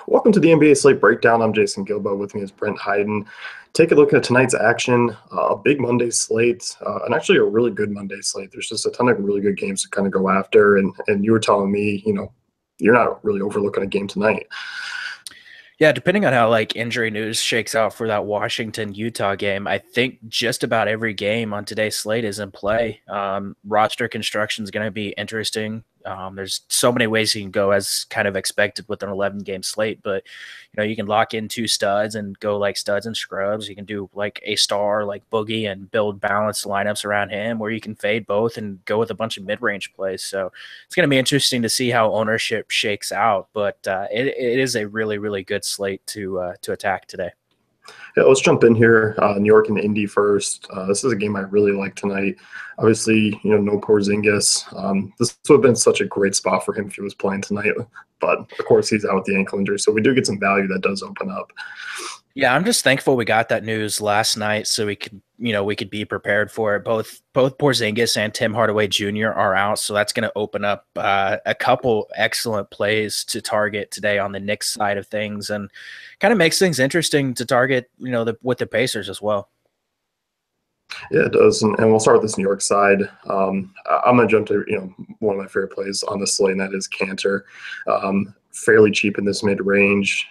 Welcome to the NBA Slate Breakdown. I'm Jason Gilbo. With me is Brent Hyden. Take a look at tonight's action. A big Monday slate, and actually a really good Monday slate. There's just a ton of really good games to kind of go after. And you were telling me, you're not really overlooking a game tonight. Yeah, depending on how injury news shakes out for that Washington Utah game, I think just about every game on today's slate is in play. Roster construction is going to be interesting. There's so many ways you can go as kind of expected with an 11 game slate, but you can lock in two studs and go like studs and scrubs. You can do like a star like Boogie and build balanced lineups around him, or you can fade both and go with a bunch of mid range plays. So it's going to be interesting to see how ownership shakes out, but it is a really, really good slate to attack today. Yeah, let's jump in here. New York and Indy first. This is a game I really like tonight. Obviously, no Porzingis. This would have been such a great spot for him if he was playing tonight, but of course he's out with the ankle injury, so we do get some value that does open up. Yeah, I'm just thankful we got that news last night so we could be prepared for it. Both Porzingis and Tim Hardaway Jr. are out, so that's going to open up a couple excellent plays to target today on the Knicks side of things, and kind of makes things interesting to target, with the Pacers as well. Yeah, it does, and we'll start with this New York side. I'm gonna jump to one of my favorite plays on the slate, and that is Cantor. Fairly cheap in this mid range.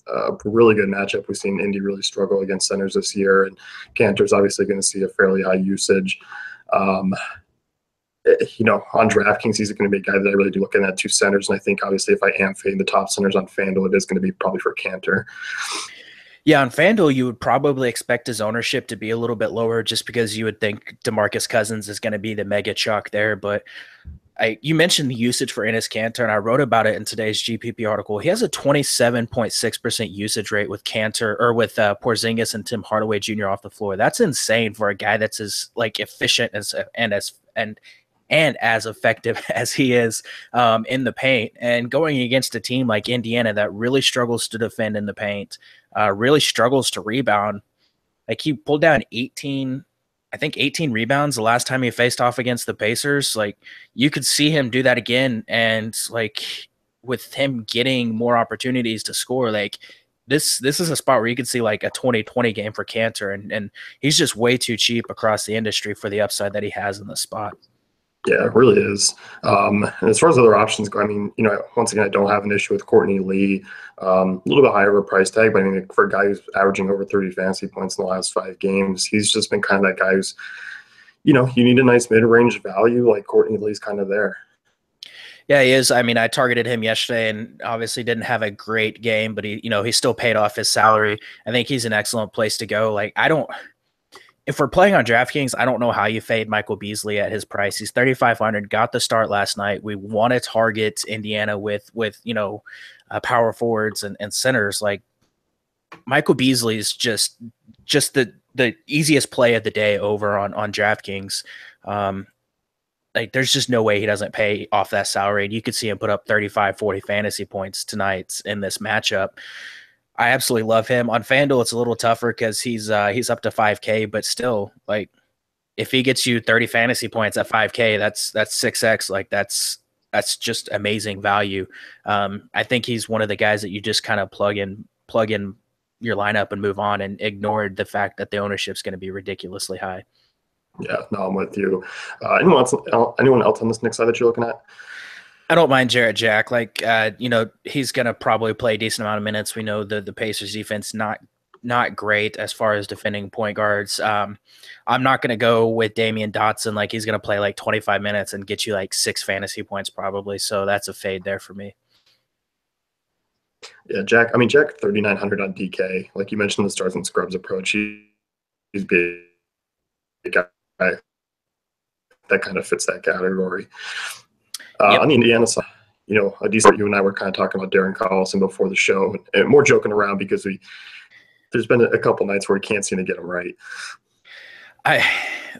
A really good matchup. We've seen Indy really struggle against centers this year, and Cantor's obviously going to see a fairly high usage. On DraftKings, he's going to be a guy that I really do looking at two centers, and I think obviously if I am fading the top centers on FanDuel, it is going to be probably for Cantor. Yeah, on FanDuel, you would probably expect his ownership to be a little bit lower just because you would think DeMarcus Cousins is going to be the mega chalk there. But you mentioned the usage for Enes Kanter, and I wrote about it in today's GPP article. He has a 27.6% usage rate with Kanter or with Porzingis and Tim Hardaway Jr. off the floor. That's insane for a guy that's as efficient and as effective as he is in the paint, and going against a team like Indiana that really struggles to defend in the paint, really struggles to rebound. Like he pulled down 18 rebounds the last time he faced off against the Pacers. Like you could see him do that again. And with him getting more opportunities to score, this is a spot where you could see like a 2020 game for Cantor. And he's just way too cheap across the industry for the upside that he has in the spot. Yeah, it really is. And as far as other options go, I mean, once again, I don't have an issue with Courtney Lee. A little bit higher of a price tag, but I mean, for a guy who's averaging over 30 fantasy points in the last 5 games, he's just been kind of that guy who's, you need a nice mid-range value. Like Courtney Lee's kind of there. Yeah, he is. I mean, I targeted him yesterday and obviously didn't have a great game, but he still paid off his salary. I think he's an excellent place to go. If we're playing on DraftKings, I don't know how you fade Michael Beasley at his price. He's 3,500, got the start last night. We want to target Indiana with power forwards and centers. Like Michael Beasley is just the easiest play of the day over on DraftKings. There's just no way he doesn't pay off that salary. And you could see him put up 35, 40 fantasy points tonight in this matchup. I absolutely love him. On FanDuel, it's a little tougher because he's up to 5K, but still, if he gets you 30 fantasy points at 5K, that's 6X. That's just amazing value. I think he's one of the guys that you just kind of plug in your lineup and move on, and ignore the fact that the ownership's going to be ridiculously high. Yeah, no, I'm with you. Anyone else on this Knicks side that you're looking at? I don't mind Jarrett Jack. He's going to probably play a decent amount of minutes. We know the Pacers defense not great as far as defending point guards. I'm not going to go with Damian Dotson. He's going to play 25 minutes and get you 6 fantasy points probably. So that's a fade there for me. Yeah, Jack 3,900 on DK. Like you mentioned, the stars and scrubs approach. He's big guy that kind of fits that category. Yep. On the Indiana side, a decent. You and I were kind of talking about Darren Collison before the show, and more joking around because there's been a couple nights where we can't seem to get him right.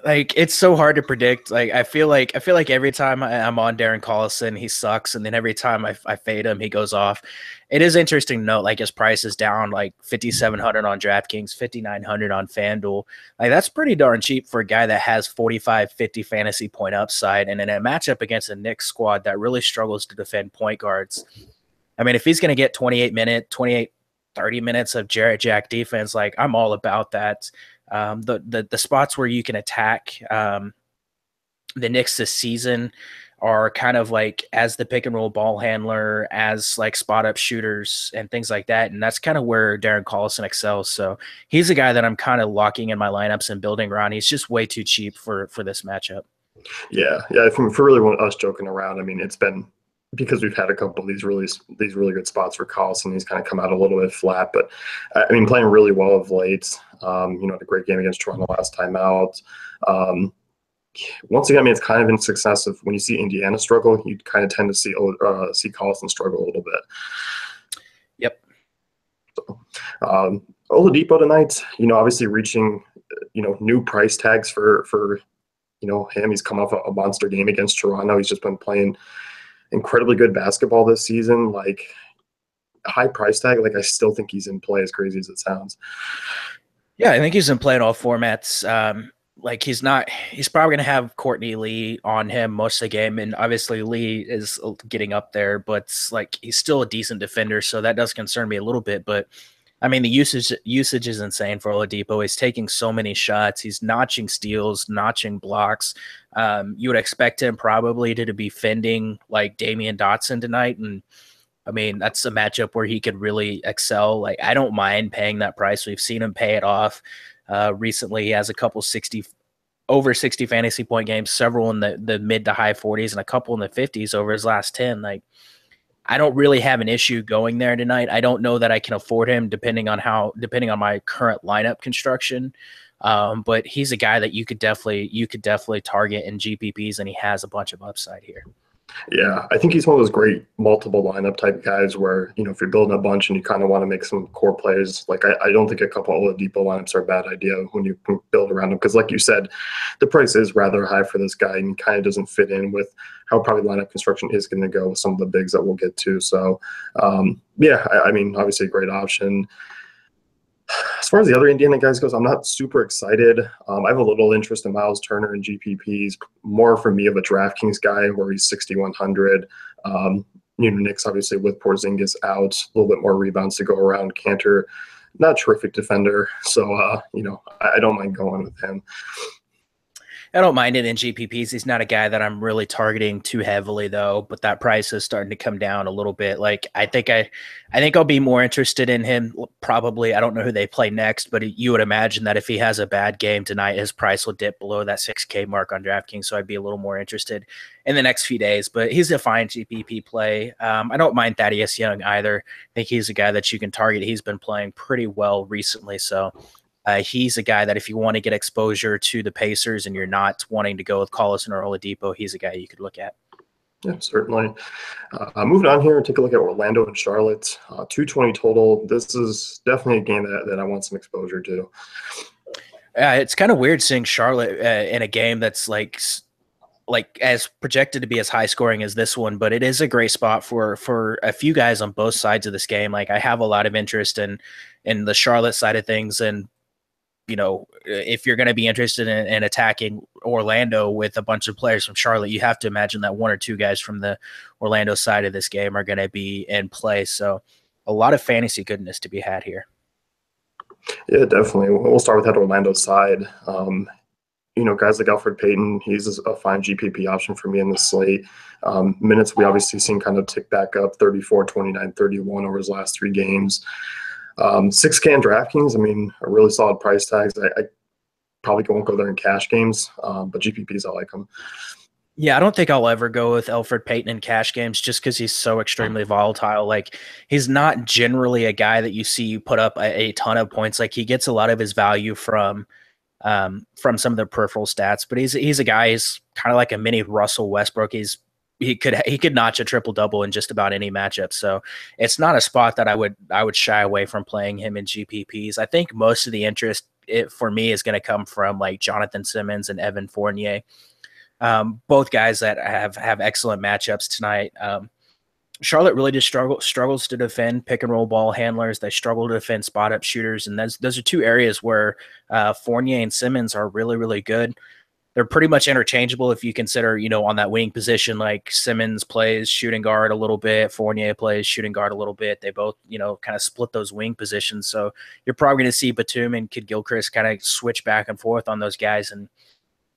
It's so hard to predict. I feel like every time I'm on Darren Collison, he sucks, and then every time I fade him, he goes off. It is interesting to note, his price is down 5,700 on DraftKings, 5,900 on FanDuel. That's pretty darn cheap for a guy that has 45, 50 fantasy point upside, and in a matchup against a Knicks squad that really struggles to defend point guards. I mean, if he's going to get 30 minutes of Jarrett Jack defense, like I'm all about that. The spots where you can attack the Knicks this season are kind of like as the pick and roll ball handler, as like spot up shooters and things like that. And that's kind of where Darren Collison excels. So he's a guy that I'm kind of locking in my lineups and building around. He's just way too cheap for this matchup. Yeah. For really us joking around, I mean, it's been because we've had a couple of these really good spots for Collison. He's kind of come out a little bit flat, but I mean, playing really well of late. Had a great game against Toronto last time out. Once again, I mean, it's kind of been successive. When you see Indiana struggle, you kind of tend to see Collison struggle a little bit. Yep. So, Oladipo tonight, obviously reaching, new price tags for him. He's come off a monster game against Toronto. He's just been playing incredibly good basketball this season. Like, a high price tag, like I still think he's in play, as crazy as it sounds. Yeah, I think he's in play in all formats. Like he's probably going to have Courtney Lee on him most of the game. And obviously Lee is getting up there, but like he's still a decent defender. So that does concern me a little bit, but I mean, the usage is insane for Oladipo. He's taking so many shots. He's notching steals, notching blocks. You would expect him probably to be fending like Damian Dotson tonight. And I mean, that's a matchup where he could really excel. Like, I don't mind paying that price. We've seen him pay it off. Recently, he has a couple over 60 fantasy point games, several in the mid to high 40s, and a couple in the 50s over his last 10. Like, I don't really have an issue going there tonight. I don't know that I can afford him depending on my current lineup construction. But he's a guy that you could definitely target in GPPs, and he has a bunch of upside here. Yeah, I think he's one of those great multiple lineup type guys where, if you're building a bunch and you kind of want to make some core plays, like I don't think a couple of Oladipo lineups are a bad idea when you can build around him. Because like you said, the price is rather high for this guy and kind of doesn't fit in with how probably lineup construction is going to go with some of the bigs that we'll get to. So, I mean, obviously a great option. As far as the other Indiana guys goes, I'm not super excited. I have a little interest in Miles Turner and GPPs, more for me of a DraftKings guy where he's 6,100. Knicks obviously with Porzingis out, a little bit more rebounds to go around. Cantor, not a terrific defender, so I don't mind going with him. I don't mind it in GPPs. He's not a guy that I'm really targeting too heavily, though. But that price is starting to come down a little bit. Like I think I'll be more interested in him. Probably, I don't know who they play next, but you would imagine that if he has a bad game tonight, his price will dip below that 6K mark on DraftKings. So I'd be a little more interested in the next few days. But he's a fine GPP play. I don't mind Thaddeus Young either. I think he's a guy that you can target. He's been playing pretty well recently, so. He's a guy that if you want to get exposure to the Pacers and you're not wanting to go with Collison or Oladipo, he's a guy you could look at. Yeah, certainly. Moving on here, take a look at Orlando and Charlotte. 220 total. This is definitely a game that I want some exposure to. It's kind of weird seeing Charlotte in a game that's like as projected to be as high scoring as this one, but it is a great spot for a few guys on both sides of this game. Like I have a lot of interest in the Charlotte side of things, and if you're going to be interested in attacking Orlando with a bunch of players from Charlotte, you have to imagine that one or two guys from the Orlando side of this game are going to be in play. So a lot of fantasy goodness to be had here. Yeah, definitely. We'll start with that Orlando side. Guys like Elfrid Payton, he's a fine GPP option for me in the slate. Minutes we obviously seen kind of tick back up 34, 29, 31 over his last 3 games. 6K in DraftKings, I mean, a really solid price tags. I probably won't go there in cash games, but GPPs, I like them. Yeah, I don't think I'll ever go with Elfrid Payton in cash games just because he's so extremely volatile. Like, he's not generally a guy that you see put up a ton of points. Like, he gets a lot of his value from some of the peripheral stats, but he's a guy, he's kind of like a mini Russell Westbrook. He could notch a triple double in just about any matchup. So it's not a spot that I would shy away from playing him in GPPs. I think most of the interest for me is going to come from like Jonathan Simmons and Evan Fournier, both guys that have excellent matchups tonight. Charlotte really just struggles to defend pick and roll ball handlers. They struggle to defend spot up shooters, and those are two areas where Fournier and Simmons are really, really good. they're pretty much interchangeable if you consider, on that wing position, like Simmons plays shooting guard a little bit, Fournier plays shooting guard a little bit. They both, kind of split those wing positions. So you're probably going to see Batum and Kid Gilchrist kind of switch back and forth on those guys. And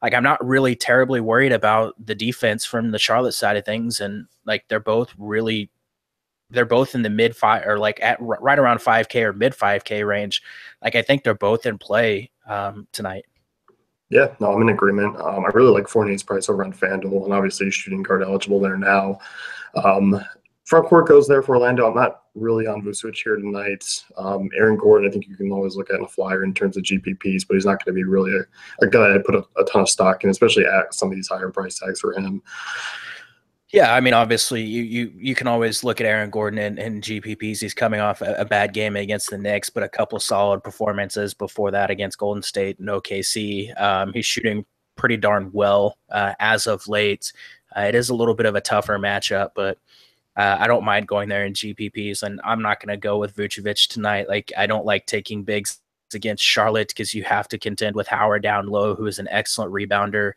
like, I'm not really terribly worried about the defense from the Charlotte side of things. And like, they're both in the mid five, or like at right around 5K or mid 5K range. Like, I think they're both in play tonight. Yeah, no, I'm in agreement. I really like Fournier's price over on FanDuel, and obviously he's shooting guard eligible there now. Front court goes there for Orlando. I'm not really on Vucevic here tonight. Aaron Gordon, I think you can always look at in a flyer in terms of GPPs, but he's not going to be really a guy I'd put a ton of stock in, especially at some of these higher price tags for him. Yeah, I mean, obviously, you can always look at Aaron Gordon and GPPs. He's coming off a bad game against the Knicks, but a couple solid performances before that against Golden State and OKC. He's shooting pretty darn well as of late. It is a little bit of a tougher matchup, but I don't mind going there in GPPs, and I'm not going to go with Vucevic tonight. Like, I don't like taking bigs against Charlotte because you have to contend with Howard down low, who is an excellent rebounder.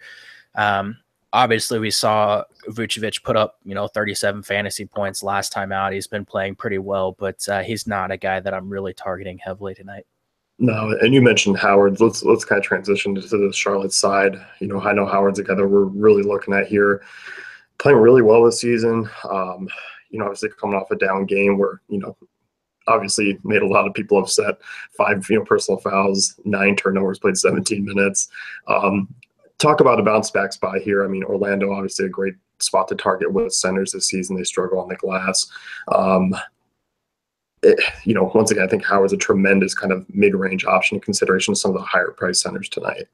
Obviously, we saw Vucevic put up, 37 fantasy points last time out. He's been playing pretty well, but he's not a guy that I'm really targeting heavily tonight. No, and you mentioned Howard. Let's kind of transition to the Charlotte side. I know Howard's a guy that we're really looking at here, playing really well this season. Obviously coming off a down game where, obviously made a lot of people upset. 5, personal fouls, 9 turnovers, played 17 minutes. Talk about a bounce back spot here. I mean, Orlando, obviously a great spot to target with centers this season. They struggle on the glass. Once again, I think Howard's a tremendous kind of mid-range option in consideration of some of the higher price centers tonight.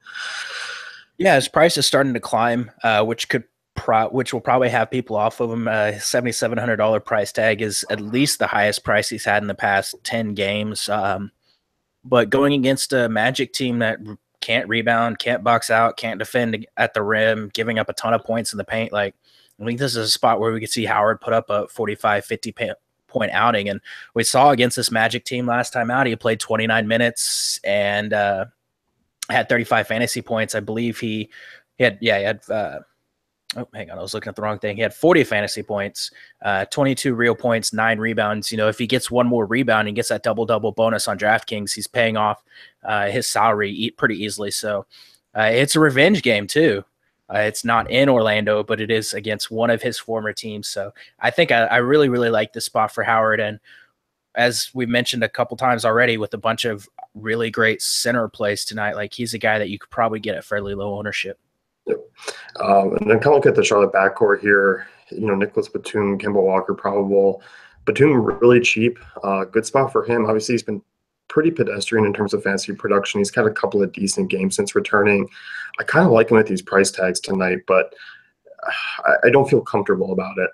Yeah, his price is starting to climb, which will probably have people off of him. $7,700 price tag is at least the highest price he's had in the past 10 games. But going against a Magic team that can't rebound, can't box out, can't defend at the rim, giving up a ton of points in the paint. Like, I think this is a spot where we could see Howard put up a 45, 50 point outing. And we saw against this Magic team last time out, he played 29 minutes and had 35 fantasy points. I believe he had hang on, I was looking at the wrong thing. He had 40 fantasy points, 22 real points, 9 rebounds. If he gets one more rebound and gets that double-double bonus on DraftKings, he's paying off his salary pretty easily. So it's a revenge game too. It's not in Orlando, but it is against one of his former teams. So I think I really, really like this spot for Howard. And as we mentioned a couple times already, with a bunch of really great center plays tonight, like, he's a guy that you could probably get at fairly low ownership. Yep. And then kind of look at the Charlotte backcourt here. Nicholas Batum, Kemba Walker probable. Batum really cheap. Good spot for him. Obviously, he's been pretty pedestrian in terms of fantasy production. He's had a couple of decent games since returning. I kind of like him at these price tags tonight, but I don't feel comfortable about it.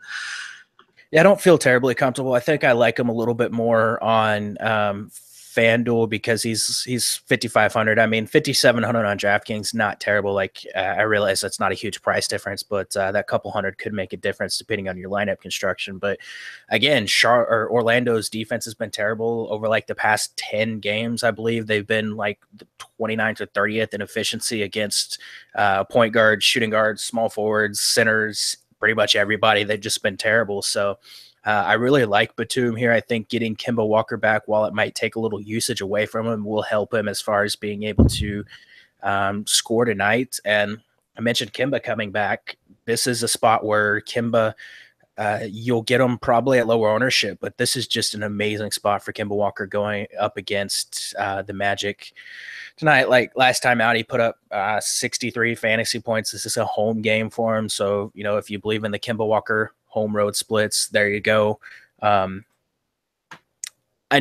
Yeah, I don't feel terribly comfortable. I think I like him a little bit more on FanDuel because he's 5,500. I mean, 5,700 on DraftKings, not terrible. Like, I realize that's not a huge price difference, but that couple hundred could make a difference depending on your lineup construction. But again, Orlando's defense has been terrible over like the past 10 games. I believe they've been like 29th or 30th in efficiency against point guards, shooting guards, small forwards, centers, pretty much everybody. They've just been terrible. So I really like Batum here. I think getting Kemba Walker back, while it might take a little usage away from him, will help him as far as being able to score tonight. And I mentioned Kemba coming back. This is a spot where Kemba, you'll get him probably at lower ownership, but this is just an amazing spot for Kemba Walker going up against the Magic tonight. Like, last time out, he put up 63 fantasy points. This is a home game for him. So, if you believe in the Kemba Walker home road splits, there you go. I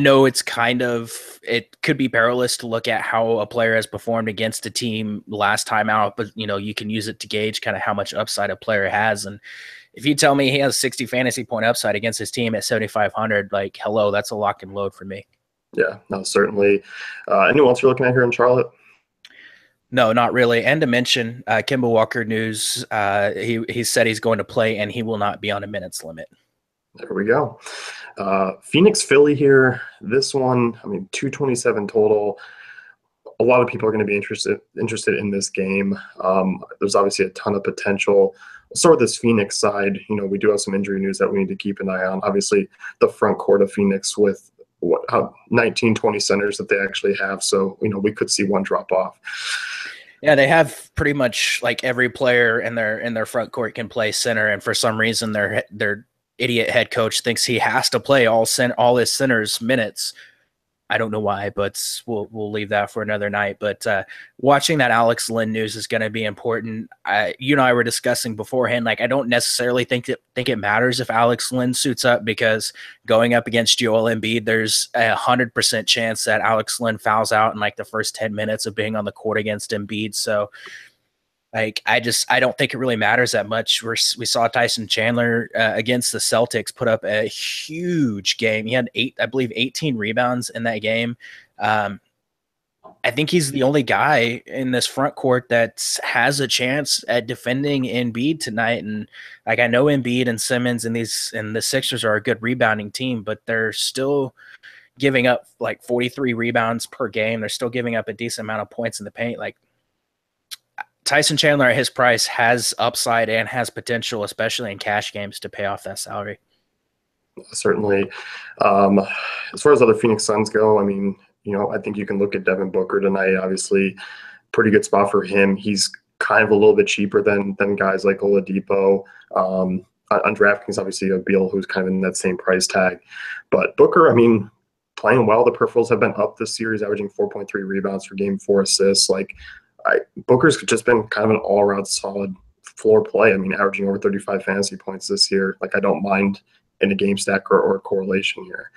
know it could be perilous to look at how a player has performed against a team last time out, but you can use it to gauge kind of how much upside a player has. And if you tell me he has 60 fantasy point upside against his team at 7,500, like, hello, that's a lock and load for me. Yeah, no, certainly. Anyone else you're looking at here in Charlotte? No, not really. And to mention, Kemba Walker news, he said he's going to play and he will not be on a minutes limit. There we go. Phoenix Philly here. This one, I mean, 227 total. a lot of people are going to be interested in this game. There's obviously a ton of potential. We'll start with this Phoenix side. We do have some injury news that we need to keep an eye on. Obviously, the front court of Phoenix with 19, 20 centers that they actually have. So, we could see one drop off. Yeah, they have pretty much like every player in their front court can play center, and for some reason their idiot head coach thinks he has to play all his centers minutes. I don't know why, but we'll leave that for another night. But watching that Alex Len news is going to be important. You and I were discussing beforehand, like I don't necessarily think it matters if Alex Len suits up, because going up against Joel Embiid, there's 100% chance that Alex Len fouls out in like the first 10 minutes of being on the court against Embiid. So like, I don't think it really matters that much. We saw Tyson Chandler against the Celtics put up a huge game. He had 18 rebounds in that game. I think he's the only guy in this front court that has a chance at defending Embiid tonight. And like, I know Embiid and Simmons and the Sixers are a good rebounding team, but they're still giving up like 43 rebounds per game. They're still giving up a decent amount of points in the paint. Like, Tyson Chandler at his price has upside and has potential, especially in cash games, to pay off that salary. Certainly. As far as other Phoenix Suns go, I mean, I think you can look at Devin Booker tonight. Obviously, pretty good spot for him. He's kind of a little bit cheaper than guys like Oladipo. On DraftKings, obviously, a Beal who's kind of in that same price tag. But Booker, I mean, playing well. The peripherals have been up this series, averaging 4.3 rebounds per game, 4 assists. Like, Booker's just been kind of an all-around solid floor play. I mean, averaging over 35 fantasy points this year. Like, I don't mind in a game stack or correlation here.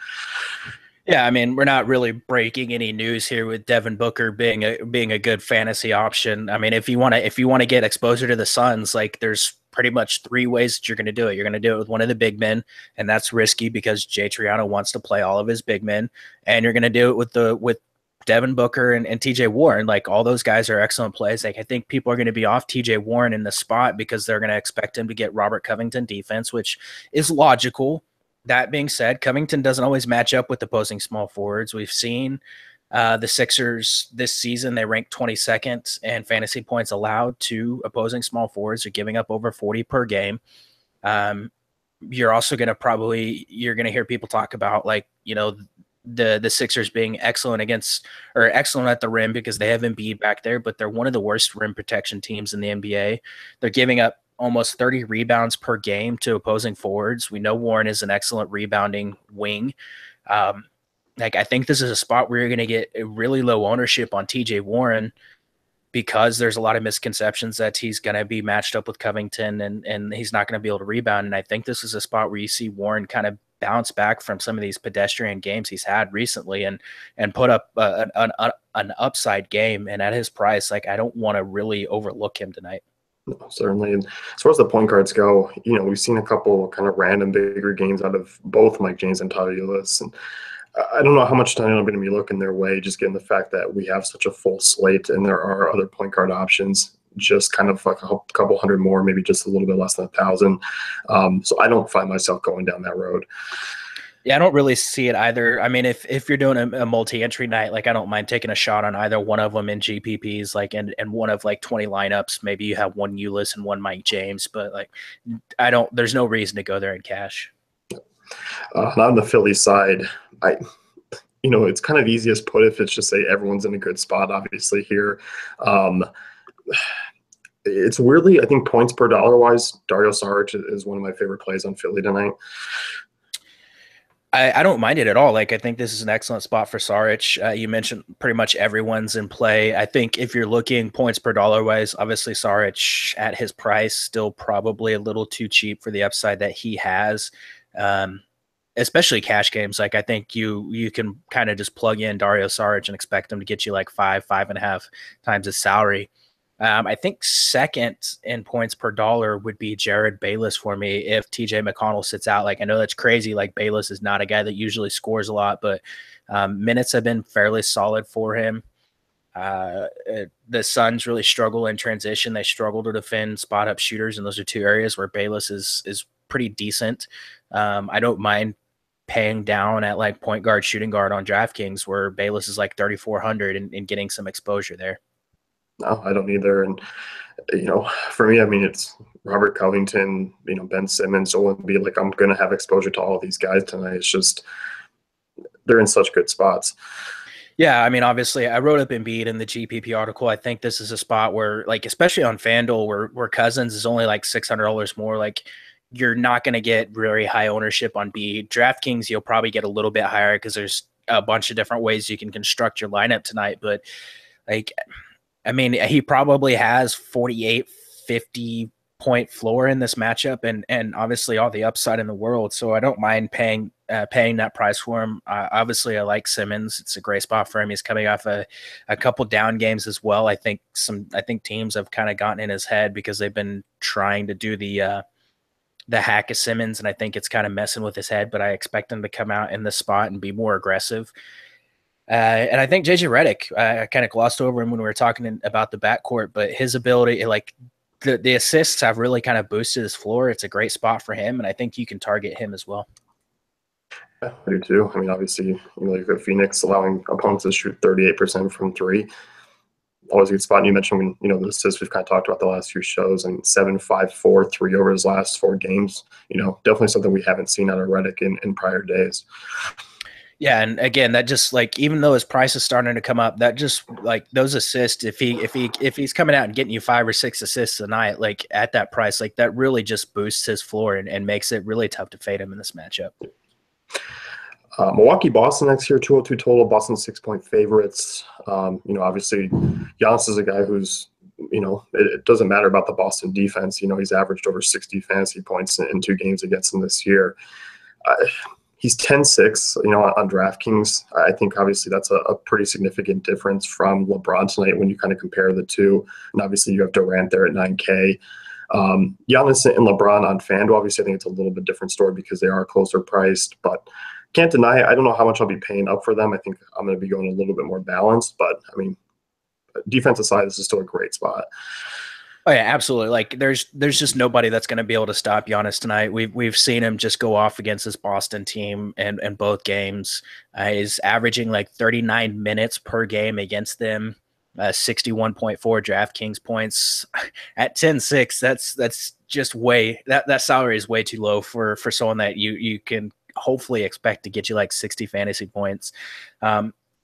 Yeah, I mean, we're not really breaking any news here with Devin Booker being a good fantasy option. I mean, if you want to get exposure to the Suns, like there's pretty much 3 ways that you're going to do it. You're going to do it with one of the big men, and that's risky because Jay Triano wants to play all of his big men, and you're going to do it with Devin Booker and TJ Warren. Like, all those guys are excellent plays. Like, I think people are going to be off TJ Warren in the spot because they're going to expect him to get Robert Covington defense, which is logical. That being said, Covington doesn't always match up with opposing small forwards. We've seen the Sixers this season, they ranked 22nd in fantasy points allowed to opposing small forwards. They're giving up over 40 per game. You're also going to hear people talk about, like, the Sixers being excellent at the rim because they have Embiid back there, but they're one of the worst rim protection teams in the NBA. They're giving up almost 30 rebounds per game to opposing forwards. We know Warren is an excellent rebounding wing. I think this is a spot where you're going to get a really low ownership on TJ Warren because there's a lot of misconceptions that he's going to be matched up with Covington and he's not going to be able to rebound. And I think this is a spot where you see Warren kind of bounce back from some of these pedestrian games he's had recently and put up an upside game. And at his price, like, I don't want to really overlook him tonight. No, certainly. And as far as the point guards go, we've seen a couple kind of random bigger games out of both Mike James and Tyler Ulis. And I don't know how much time I'm going to be looking their way, just given the fact that we have such a full slate and there are other point guard options, just kind of like a couple hundred more, maybe just a little bit less than 1,000. So I don't find myself going down that road. Yeah, I don't really see it either. I mean, if you're doing a multi-entry night, like, I don't mind taking a shot on either one of them in GPPs, like, and one of like 20 lineups. Maybe you have one Ulis and one Mike James, but like, there's no reason to go there in cash. On the Philly side, it's kind of easiest put if it's just say everyone's in a good spot, obviously here. It's weirdly, I think points per dollar wise, Dario Saric is one of my favorite plays on Philly tonight. I don't mind it at all. Like, I think this is an excellent spot for Saric. You mentioned pretty much everyone's in play. I think if you're looking points per dollar wise, obviously Saric at his price, still probably a little too cheap for the upside that he has. Especially cash games. Like, I think you can kind of just plug in Dario Saric and expect him to get you like 5.5 times his salary. I think second in points per dollar would be Jared Bayless for me if TJ McConnell sits out. Like, I know that's crazy. Like, Bayless is not a guy that usually scores a lot, but minutes have been fairly solid for him. The Suns really struggle in transition. They struggle to defend spot-up shooters, and those are 2 areas where Bayless is pretty decent. I don't mind paying down at like point guard, shooting guard on DraftKings, where Bayless is like 3,400 and getting some exposure there. No, I don't either. And for me, I mean, it's Robert Covington, Ben Simmons, Joel Embiid. Like, I'm going to have exposure to all of these guys tonight. It's just they're in such good spots. Yeah, I mean, obviously, I wrote up Embiid in the GPP article. I think this is a spot where, like, especially on FanDuel, where Cousins is only like $600 more, like, you're not going to get very high ownership on Embiid. DraftKings, you'll probably get a little bit higher because there's a bunch of different ways you can construct your lineup tonight. But, like, I mean, he probably has 48, 50 point floor in this matchup, and obviously all the upside in the world. So I don't mind paying that price for him. Obviously, I like Simmons. It's a great spot for him. He's coming off a couple down games as well. I think teams have kind of gotten in his head because they've been trying to do the hack of Simmons, and I think it's kind of messing with his head. But I expect him to come out in this spot and be more aggressive. And I think JJ Redick, I kind of glossed over him when we were talking about the backcourt, but his ability, like the assists have really kind of boosted his floor. It's a great spot for him, and I think you can target him as well. Yeah, I do too. I mean, obviously, you've got Phoenix allowing opponents to shoot 38% from three. Always a good spot. And you mentioned when, the assists we've kind of talked about the last few shows, and 7, 5, 4, 3 over his last 4 games. Definitely something we haven't seen out of Redick in prior days. Yeah, and again, that just like even though his price is starting to come up, that just like those assists, if he's coming out and getting you 5 or 6 assists a night, like at that price, like that really just boosts his floor and makes it really tough to fade him in this matchup. Milwaukee, Boston next year, 202 total. Boston 6-point favorites. Obviously, Giannis is a guy who's, it doesn't matter about the Boston defense. He's averaged over 60 fantasy points in 2 games against them this year. He's 10-6, on DraftKings. I think obviously that's a pretty significant difference from LeBron tonight when you kind of compare the two. And obviously you have Durant there at 9K. Giannis and LeBron on FanDuel, obviously I think it's a little bit different story because they are closer priced, but can't deny it. I don't know how much I'll be paying up for them. I think I'm going to be going a little bit more balanced, but I mean, defensive side, this is still a great spot. Oh yeah, absolutely. Like there's just nobody that's going to be able to stop Giannis tonight. We've seen him just go off against this Boston team and both games. He's averaging like 39 minutes per game against them. 61.4 DraftKings points at 10-6. That's just way that salary is way too low for someone that you can hopefully expect to get you like 60 fantasy points.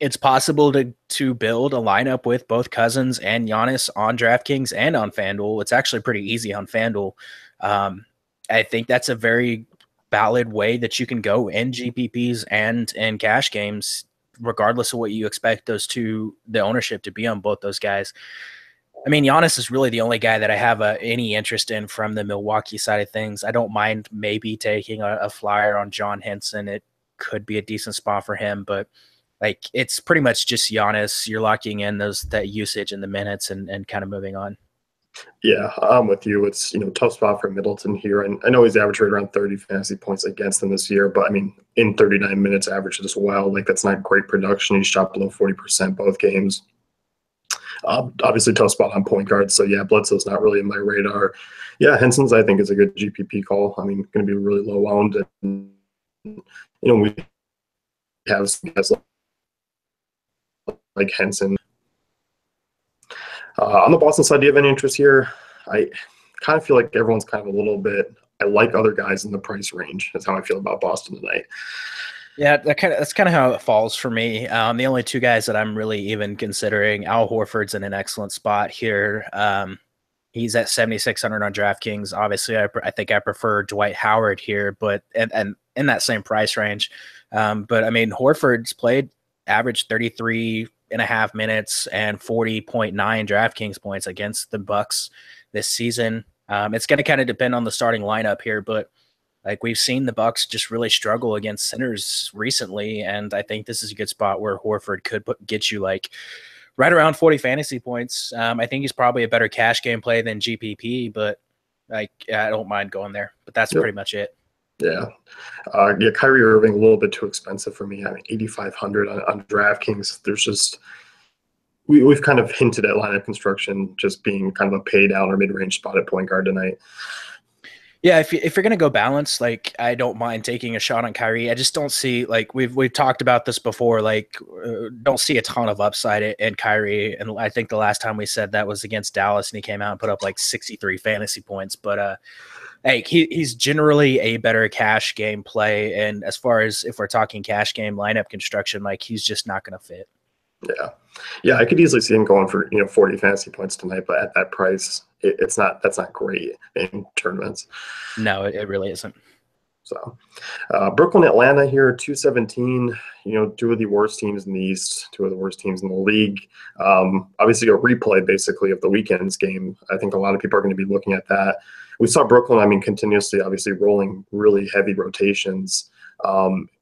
It's possible to build a lineup with both Cousins and Giannis on DraftKings and on FanDuel. It's actually pretty easy on FanDuel. I think that's a very valid way that you can go in GPPs and in cash games, regardless of what you expect the ownership to be on both those guys. I mean, Giannis is really the only guy that I have any interest in from the Milwaukee side of things. I don't mind maybe taking a flyer on John Henson. It could be a decent spot for him, but like it's pretty much just Giannis. You're locking in that usage in the minutes and kind of moving on. Yeah, I'm with you. It's tough spot for Middleton here, and I know he's averaged right around 30 fantasy points against them this year, but I mean in 39 minutes average as well. Like that's not great production. He shot below 40% both games. Obviously tough spot on point guard. So yeah, Bledsoe's not really in my radar. Yeah, Henson's I think is a good GPP call. I mean, going to be really low owned, and we have some guys like Henson. On the Boston side, do you have any interest here? I kind of feel like everyone's kind of a little bit. I like other guys in the price range. That's how I feel about Boston tonight. Yeah, that's kind of how it falls for me. The only 2 guys that I'm really even considering, Al Horford's in an excellent spot here. He's at 7,600 on DraftKings. Obviously, I think I prefer Dwight Howard here, but and in that same price range. But I mean, Horford's averaged 33.5 minutes and 40.9 DraftKings points against the Bucks this season. It's going to kind of depend on the starting lineup here, but like we've seen the Bucks just really struggle against centers recently, and I think this is a good spot where Horford could get you like right around 40 fantasy points. I think he's probably a better cash game play than GPP, but like I don't mind going there. But that's pretty much it. Yeah. Kyrie Irving a little bit too expensive for me. I mean, 8,500 on DraftKings. There's just we've kind of hinted at lineup construction just being kind of a pay down or mid range spot at point guard tonight. Yeah, if you're gonna go balance, like I don't mind taking a shot on Kyrie. I just don't see like we've talked about this before. Like, don't see a ton of upside in Kyrie, and I think the last time we said that was against Dallas, and he came out and put up like 63 fantasy points. But hey, he's generally a better cash game play, and as far as if we're talking cash game lineup construction, like he's just not gonna fit. Yeah. Yeah, I could easily see him going for 40 fantasy points tonight, but at that price, that's not great in tournaments. No, it really isn't. So, Brooklyn, Atlanta here, 217. Two of the worst teams in the East, two of the worst teams in the league. Obviously, a replay basically of the weekend's game. I think a lot of people are going to be looking at that. We saw Brooklyn, continuously, obviously rolling really heavy rotations.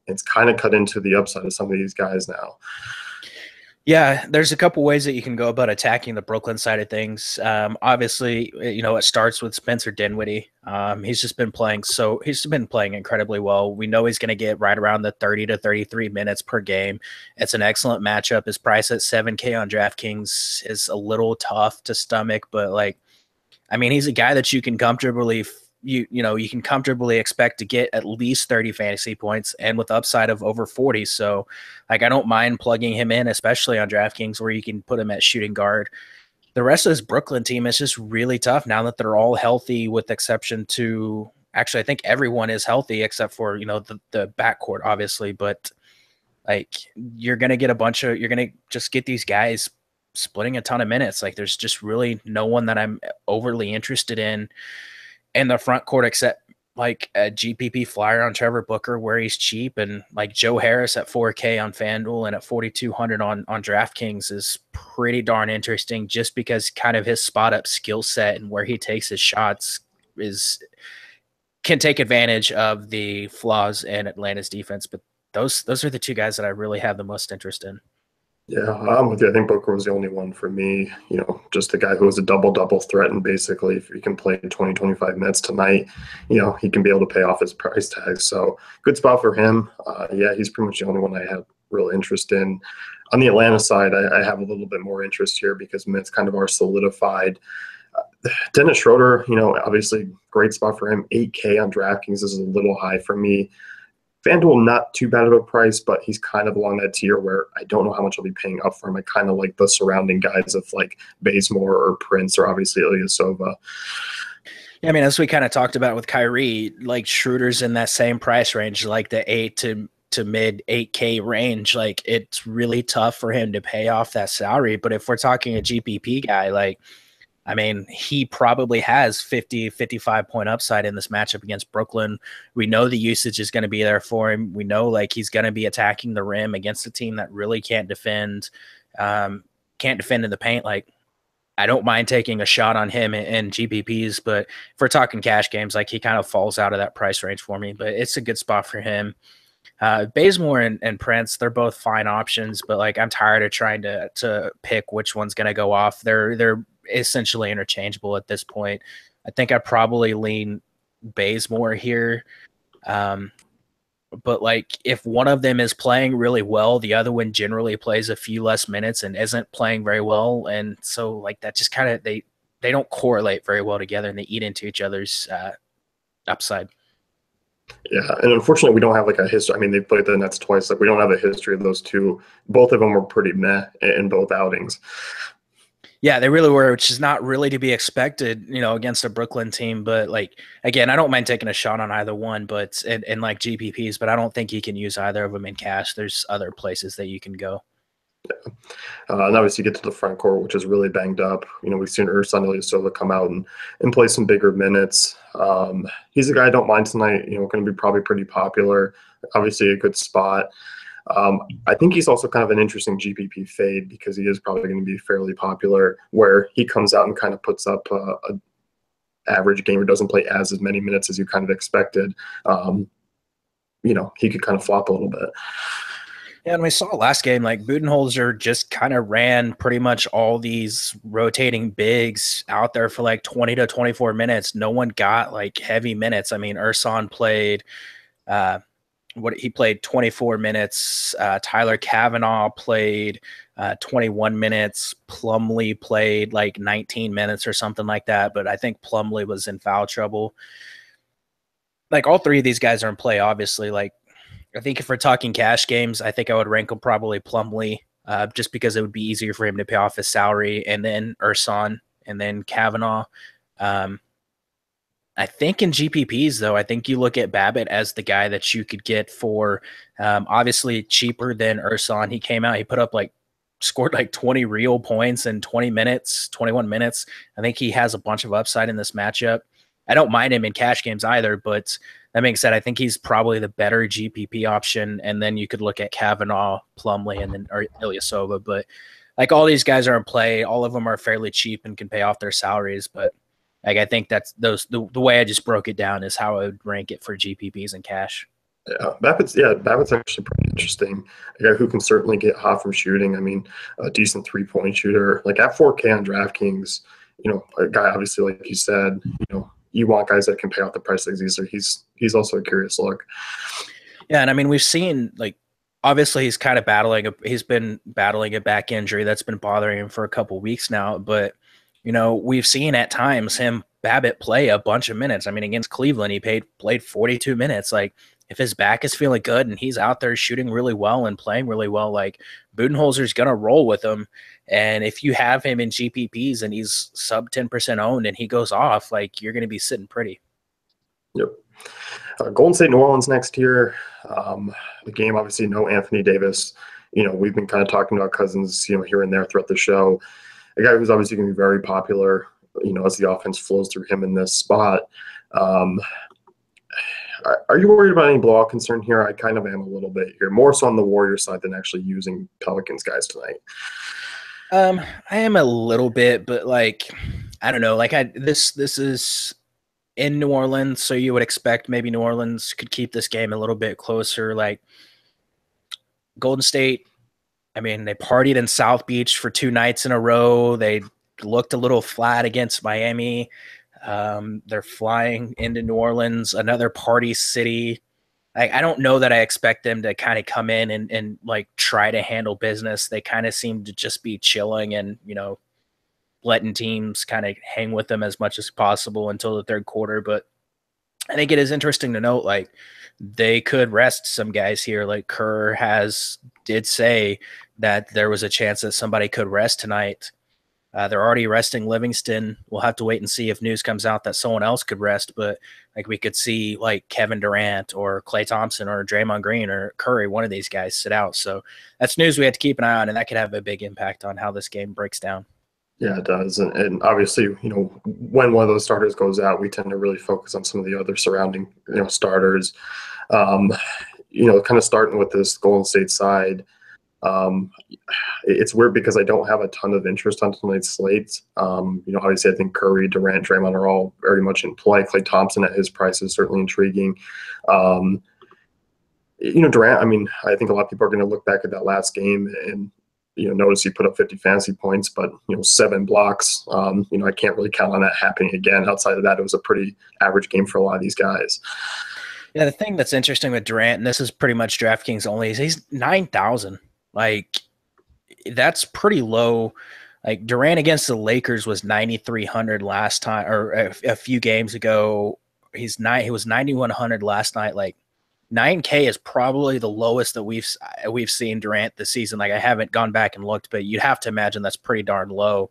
It's kind of cut into the upside of some of these guys now. Yeah, there's a couple ways that you can go about attacking the Brooklyn side of things. Obviously, it starts with Spencer Dinwiddie. He's been playing incredibly well. We know he's going to get right around the 30 to 33 minutes per game. It's an excellent matchup. His price at 7K on DraftKings is a little tough to stomach, but he's a guy that you can comfortably you can comfortably expect to get at least 30 fantasy points and with upside of over 40. So I don't mind plugging him in, especially on DraftKings where you can put him at shooting guard. The rest of this Brooklyn team is just really tough now that they're all healthy, with exception to actually, I think everyone is healthy except for, the backcourt, obviously. But you're going to just get these guys splitting a ton of minutes. Like there's just really no one that I'm overly interested in the front court except like a GPP flyer on Trevor Booker where he's cheap, and like Joe Harris at 4K on FanDuel and at 4,200 on DraftKings is pretty darn interesting, just because kind of his spot up skill set and where he takes his shots can take advantage of the flaws in Atlanta's defense. But those are the two guys that I really have the most interest in. Yeah, I'm with you. I think Booker was the only one for me, just a guy who was a double-double threat. And basically, if he can play 20, 25 minutes tonight, he can be able to pay off his price tag. So good spot for him. Yeah, he's pretty much the only one I have real interest in. On the Atlanta side, I have a little bit more interest here because minutes kind of are solidified. Dennis Schroeder, obviously great spot for him. 8K on DraftKings is a little high for me. FanDuel, not too bad of a price, but he's kind of along that tier where I don't know how much I'll be paying up for him. I kind of like the surrounding guys of like Bazemore or Prince or obviously Ilyasova. Yeah, as we kind of talked about with Kyrie, like Schroeder's in that same price range, like the 8 to mid 8K range. Like it's really tough for him to pay off that salary. But if we're talking a GPP guy, he probably has 50, 55 point upside in this matchup against Brooklyn. We know the usage is going to be there for him. We know he's going to be attacking the rim against a team that really can't defend in the paint. I don't mind taking a shot on him in GPPs, but if we're talking cash games, he kind of falls out of that price range for me, but it's a good spot for him. Bazemore and Prince, they're both fine options, but I'm tired of trying to pick which one's going to go off. They're essentially interchangeable at this point. I think I probably lean Bazemore here. But if one of them is playing really well, the other one generally plays a few less minutes and isn't playing very well. And so that just kind of, they don't correlate very well together and they eat into each other's upside. Yeah, and unfortunately, we don't have a history. They played the Nets twice. We don't have a history of those two. Both of them were pretty meh in both outings. Yeah, they really were, which is not really to be expected, against a Brooklyn team. But again, I don't mind taking a shot on either one, but in GPPs, but I don't think you can use either of them in cash. There's other places that you can go. Yeah. And obviously you get to the front court, which is really banged up. We've seen Ersan Ilyasova come out and play some bigger minutes. He's a guy I don't mind tonight, going to be probably pretty popular. Obviously a good spot. I think he's also kind of an interesting GPP fade because he is probably going to be fairly popular where he comes out and kind of puts up a average game or doesn't play as many minutes as you kind of expected. He could kind of flop a little bit. Yeah, and we saw last game, Budenholzer just kind of ran pretty much all these rotating bigs out there for 20 to 24 minutes. No one got heavy minutes. Ersan played he played 24 minutes. Tyler Kavanaugh played 21 minutes. Plumlee played 19 minutes or something like that. But I think Plumlee was in foul trouble. like all three of these guys are in play, obviously. Like I think if we're talking cash games, I think I would rank him probably Plumlee, just because it would be easier for him to pay off his salary, and then Urson, and then Kavanaugh. Um, I think in GPPs, though, I think you look at Babbitt as the guy that you could get for obviously cheaper than Urson. He came out, he put up scored like 20 real points in 20 minutes, 21 minutes. I think he has a bunch of upside in this matchup. I don't mind him in cash games either, but that being said, I think he's probably the better GPP option. And then you could look at Kavanaugh, Plumlee, and then Ilyasova. But like all these guys are in play. All of them are fairly cheap and can pay off their salaries. But like I think that's the way I just broke it down is how I would rank it for GPPs and cash. Babbitt's actually pretty interesting. A guy who can certainly get hot from shooting. I mean, a decent 3-point shooter. Like at 4K on DraftKings, a guy obviously like you said, you want guys that can pay off the price tags easily. He's also a curious look. Yeah, and I mean we've seen obviously he's kind of he's been battling a back injury that's been bothering him for a couple weeks now, but we've seen at times Babbitt play a bunch of minutes. I mean, against Cleveland, he played 42 minutes. Like, if his back is feeling good and he's out there shooting really well and playing really well, like Budenholzer's going to roll with him. And if you have him in GPPs and he's sub 10% owned and he goes off, like you're going to be sitting pretty. Yep. Golden State, New Orleans next year. The game, obviously, no Anthony Davis. We've been kind of talking about Cousins, here and there throughout the show. A guy who's obviously going to be very popular, as the offense flows through him in this spot. Are you worried about any blowout concern here? I kind of am a little bit here, more so on the Warriors side than actually using Pelicans guys tonight. I am a little bit, but I don't know. This is in New Orleans, so you would expect maybe New Orleans could keep this game a little bit closer. Like Golden State, I mean, they partied in South Beach for 2 nights in a row. They looked a little flat against Miami. They're flying into New Orleans, another party city. I don't know that I expect them to kind of come in and try to handle business. They kind of seem to just be chilling and, letting teams kind of hang with them as much as possible until the third quarter. But I think it is interesting to note, they could rest some guys here. Like Kerr did say that there was a chance that somebody could rest tonight. They're already resting Livingston. We'll have to wait and see if news comes out that someone else could rest. But we could see Kevin Durant or Klay Thompson or Draymond Green or Curry, one of these guys sit out. So that's news we have to keep an eye on, and that could have a big impact on how this game breaks down. Yeah, it does. And obviously, when one of those starters goes out, we tend to really focus on some of the other surrounding, starters. Kind of starting with this Golden State side. It's weird because I don't have a ton of interest on tonight's slate. Obviously I think Curry, Durant, Draymond are all very much in play. Klay Thompson at his price is certainly intriguing. Durant, I mean, I think a lot of people are going to look back at that last game and, notice he put up 50 fantasy points, but, 7 blocks. I can't really count on that happening again. Outside of that, it was a pretty average game for a lot of these guys. Yeah, the thing that's interesting with Durant, and this is pretty much DraftKings only, is he's 9,000. That's pretty low. Durant against the Lakers was 9,300 last time, or a few games ago. He was 9,100 last night. 9K is probably the lowest that we've seen Durant this season. I haven't gone back and looked, but you'd have to imagine that's pretty darn low.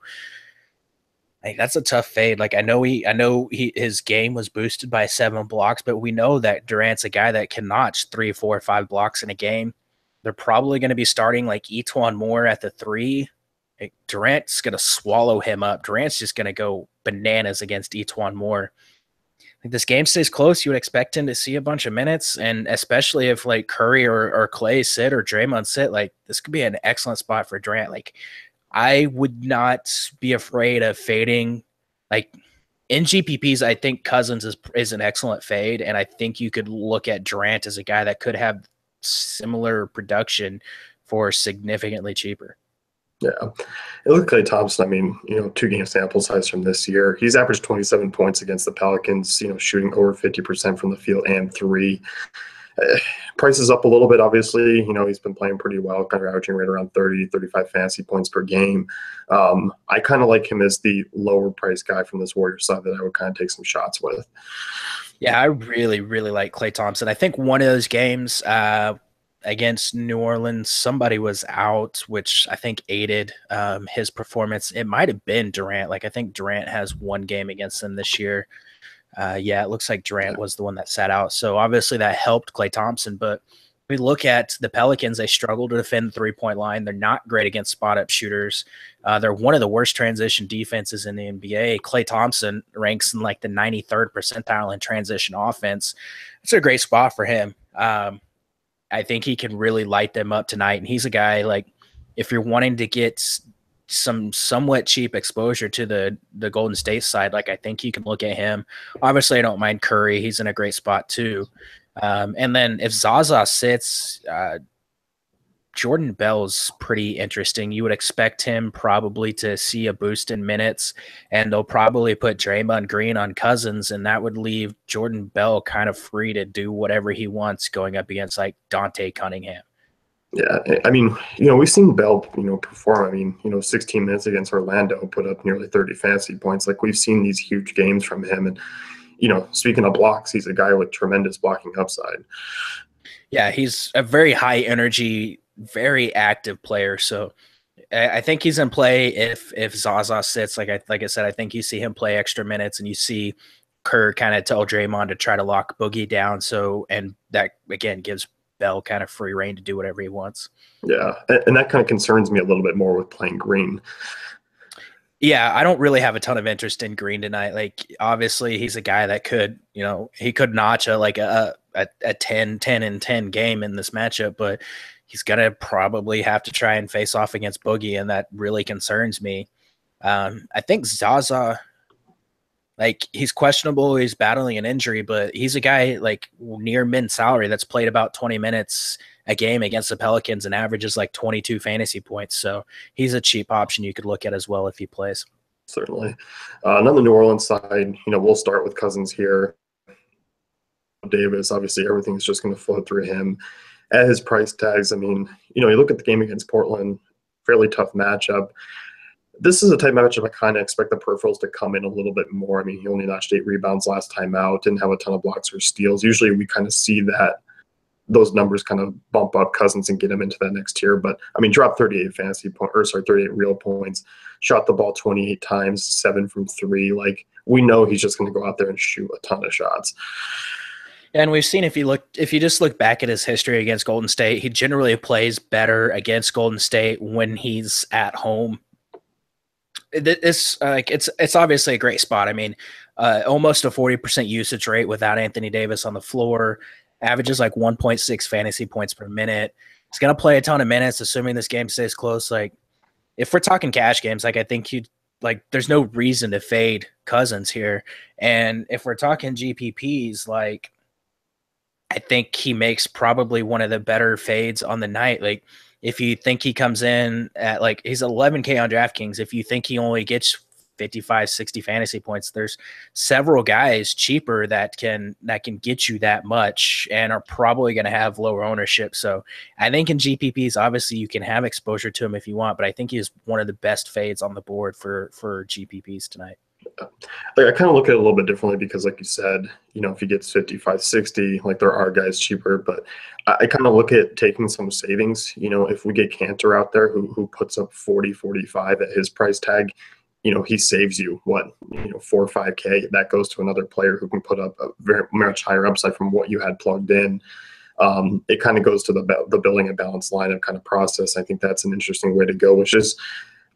That's a tough fade. I know his game was boosted by 7 blocks, but we know that Durant's a guy that can notch 3, 4, 5 blocks in a game. They're probably going to be starting Etuan Moore at the 3. Durant's going to swallow him up. Durant's just going to go bananas against Etuan Moore. This game stays close, you would expect him to see a bunch of minutes, and especially if Curry or Klay sit or Draymond sit, this could be an excellent spot for Durant. I would not be afraid of fading. In GPPs, I think Cousins is an excellent fade, and I think you could look at Durant as a guy that could have similar production for significantly cheaper. Yeah. It looked like Thompson, I mean, 2-game sample size from this year. He's averaged 27 points against the Pelicans, shooting over 50% from the field and 3. Price is up a little bit, obviously. He's been playing pretty well, kind of averaging right around 30, 35 fantasy points per game. I kind of like him as the lower price guy from this Warriors side that I would kind of take some shots with. Yeah, I really, really like Clay Thompson. I think one of those games against New Orleans, somebody was out, which I think aided his performance. It might have been Durant. Like, I think Durant has one game against them this year. Yeah, it looks like Durant Yeah, was the one that sat out. So obviously that helped Clay Thompson. But we look at the Pelicans, they struggle to defend the 3-point line. They're not great against spot up shooters. They're one of the worst transition defenses in the NBA. Clay Thompson ranks in like the 93rd percentile in transition offense. It's a great spot for him. I think he can really light them up tonight. And he's a guy like, if you're wanting to get some somewhat cheap exposure to the Golden State side, like I think you can look at him. Obviously, I don't mind Curry; he's in a great spot too. And then if Zaza sits, Jordan Bell's pretty interesting. You would expect him probably to see a boost in minutes, and they'll probably put Draymond Green on Cousins, and that would leave Jordan Bell kind of free to do whatever he wants going up against like Dante Cunningham. yeah. I mean, we've seen Bell, perform. I mean, 16 minutes against Orlando, put up nearly 30 fantasy points. Like we've seen these huge games from him, and speaking of blocks, he's a guy with tremendous blocking upside. Yeah, he's a very high energy, very active player. So I think he's in play if Zaza sits. Like I said, I think you see him play extra minutes, and you see Kerr kind of tell Draymond to try to lock Boogie down. So and that again gives Bell kind of free reign to do whatever he wants. Yeah, and that kind of concerns me a little bit more with playing Green. Yeah, I don't really have a ton of interest in Green tonight. Like, obviously, he's a guy that could, he could notch a 10 and 10 game in this matchup, but he's going to probably have to try and face off against Boogie, and that really concerns me. I think Zaza, like, he's questionable. He's battling an injury, but he's a guy, like, near min salary that's played about 20 minutes a game against the Pelicans and averages like 22 fantasy points. So he's a cheap option you could look at as well if he plays. Certainly. And on the New Orleans side, we'll start with Cousins here. Davis, obviously, everything's just going to flow through him. At his price tags, I mean, you look at the game against Portland, fairly tough matchup. This is a type of matchup I kind of expect the peripherals to come in a little bit more. I mean, he only notched 8 rebounds last time out, didn't have a ton of blocks or steals. Usually we kind of see that those numbers kind of bump up Cousins and get him into that next tier. But I mean, dropped 38 38 real points, shot the ball 28 times, 7 from 3. Like we know he's just going to go out there and shoot a ton of shots. And we've seen if you just look back at his history against Golden State, he generally plays better against Golden State when he's at home. It's obviously a great spot. I mean, almost a 40% usage rate without Anthony Davis on the floor. Averages like 1.6 fantasy points per minute. He's going to play a ton of minutes, assuming this game stays close. Like, if we're talking cash games, like I think there's no reason to fade Cousins here. And if we're talking GPPs, like I think he makes probably one of the better fades on the night. Like if you think he comes in at like he's 11K on DraftKings, if you think he only gets 55, 60 fantasy points, there's several guys cheaper that can get you that much and are probably going to have lower ownership. So I think in GPPs, obviously you can have exposure to him if you want, but I think he's one of the best fades on the board for GPPs tonight. Like I kind of look at it a little bit differently because like you said, if he gets 55, 60, like there are guys cheaper, but I kind of look at taking some savings. If we get Cantor out there who puts up 40, 45 at his price tag, he saves you 4 or 5K. That goes to another player who can put up a very much higher upside from what you had plugged in. It kind of goes to the building a balanced lineup kind of process. I think that's an interesting way to go, which is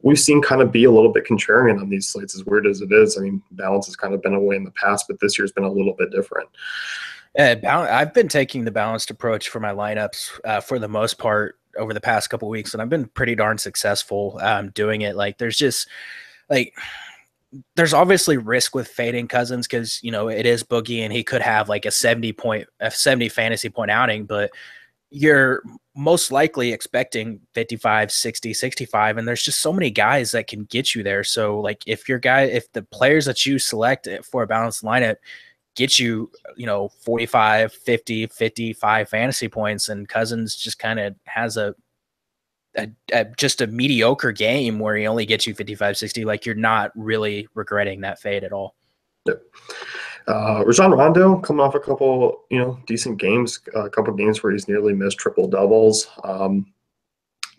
we've seen kind of be a little bit contrarian on these slates, as weird as it is. I mean, balance has kind of been away in the past, but this year's been a little bit different. I've been taking the balanced approach for my lineups for the most part over the past couple of weeks, and I've been pretty darn successful doing it. Like there's obviously risk with fading Cousins because it is Boogie and he could have like a 70 fantasy point outing, but you're most likely expecting 55, 60, 65, and there's just so many guys that can get you there. So like if the players that you select for a balanced lineup get you 45, 50, 55 fantasy points, and Cousins just kind of has just a mediocre game where he only gets you 55, 60, like you're not really regretting that fade at all. Yep. Rajon Rondo coming off a couple, decent games, a couple games where he's nearly missed triple doubles.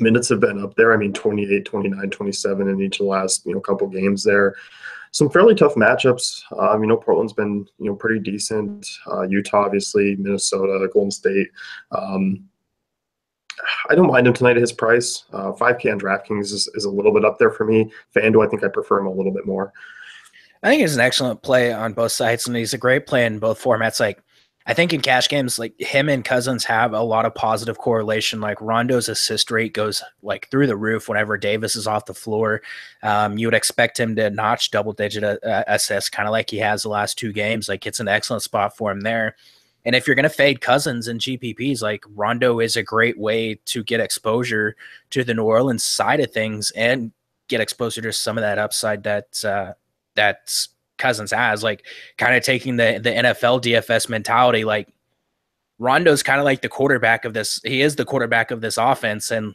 Minutes have been up there. I mean, 28, 29, 27 in each of the last, couple games there. Some fairly tough matchups. Portland's been, pretty decent. Utah, obviously, Minnesota, Golden State. I don't mind him tonight at his price. 5K on DraftKings is a little bit up there for me. FanDuel, I think I prefer him a little bit more. I think it's an excellent play on both sides, and he's a great play in both formats. Like, I think in cash games, like him and Cousins have a lot of positive correlation. Like Rondo's assist rate goes like through the roof whenever Davis is off the floor. You would expect him to notch double-digit assists, kind of like he has the last two games. Like it's an excellent spot for him there. And if you're going to fade Cousins and GPPs, like Rondo is a great way to get exposure to the New Orleans side of things and get exposure to some of that upside that Cousins has, like kind of taking the NFL DFS mentality. Like Rondo's kind of like the quarterback of this. He is the quarterback of this offense. And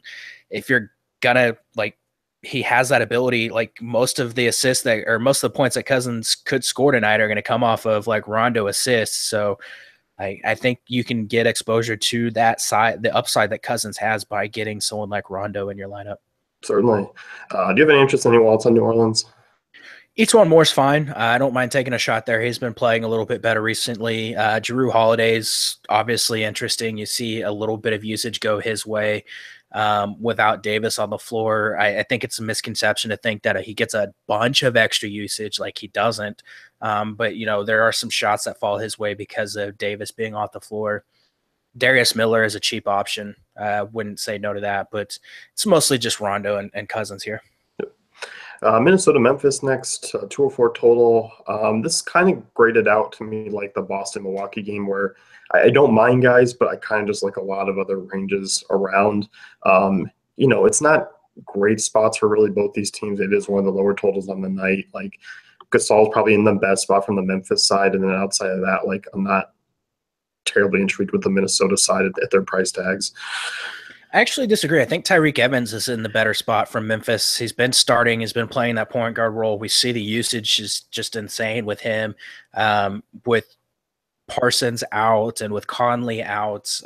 if you're gonna like, he has that ability, like most of the assists that, or most of the points that Cousins could score tonight are going to come off of like Rondo assists. So I think you can get exposure to that side, the upside that Cousins has by getting someone like Rondo in your lineup. Certainly. Do you have any interest in any Waltz on New Orleans? Each more's fine. I don't mind taking a shot there. He's been playing a little bit better recently. Jrue Holiday's obviously interesting. You see a little bit of usage go his way without Davis on the floor. I think it's a misconception to think that he gets a bunch of extra usage. Like he doesn't. But, there are some shots that fall his way because of Davis being off the floor. Darius Miller is a cheap option. Wouldn't say no to that, but it's mostly just Rondo and Cousins here. Minnesota, Memphis next, 204 total. This kind of graded out to me like the Boston, Milwaukee game where I don't mind guys, but I kind of just like a lot of other ranges around. It's not great spots for really both these teams. It is one of the lower totals on the night. Like Gasol's probably in the best spot from the Memphis side. And then outside of that, like I'm not terribly intrigued with the Minnesota side at their price tags. I actually disagree. I think Tyreke Evans is in the better spot from Memphis. He's been starting. He's been playing that point guard role. We see the usage is just insane with him, with Parsons out and with Conley out.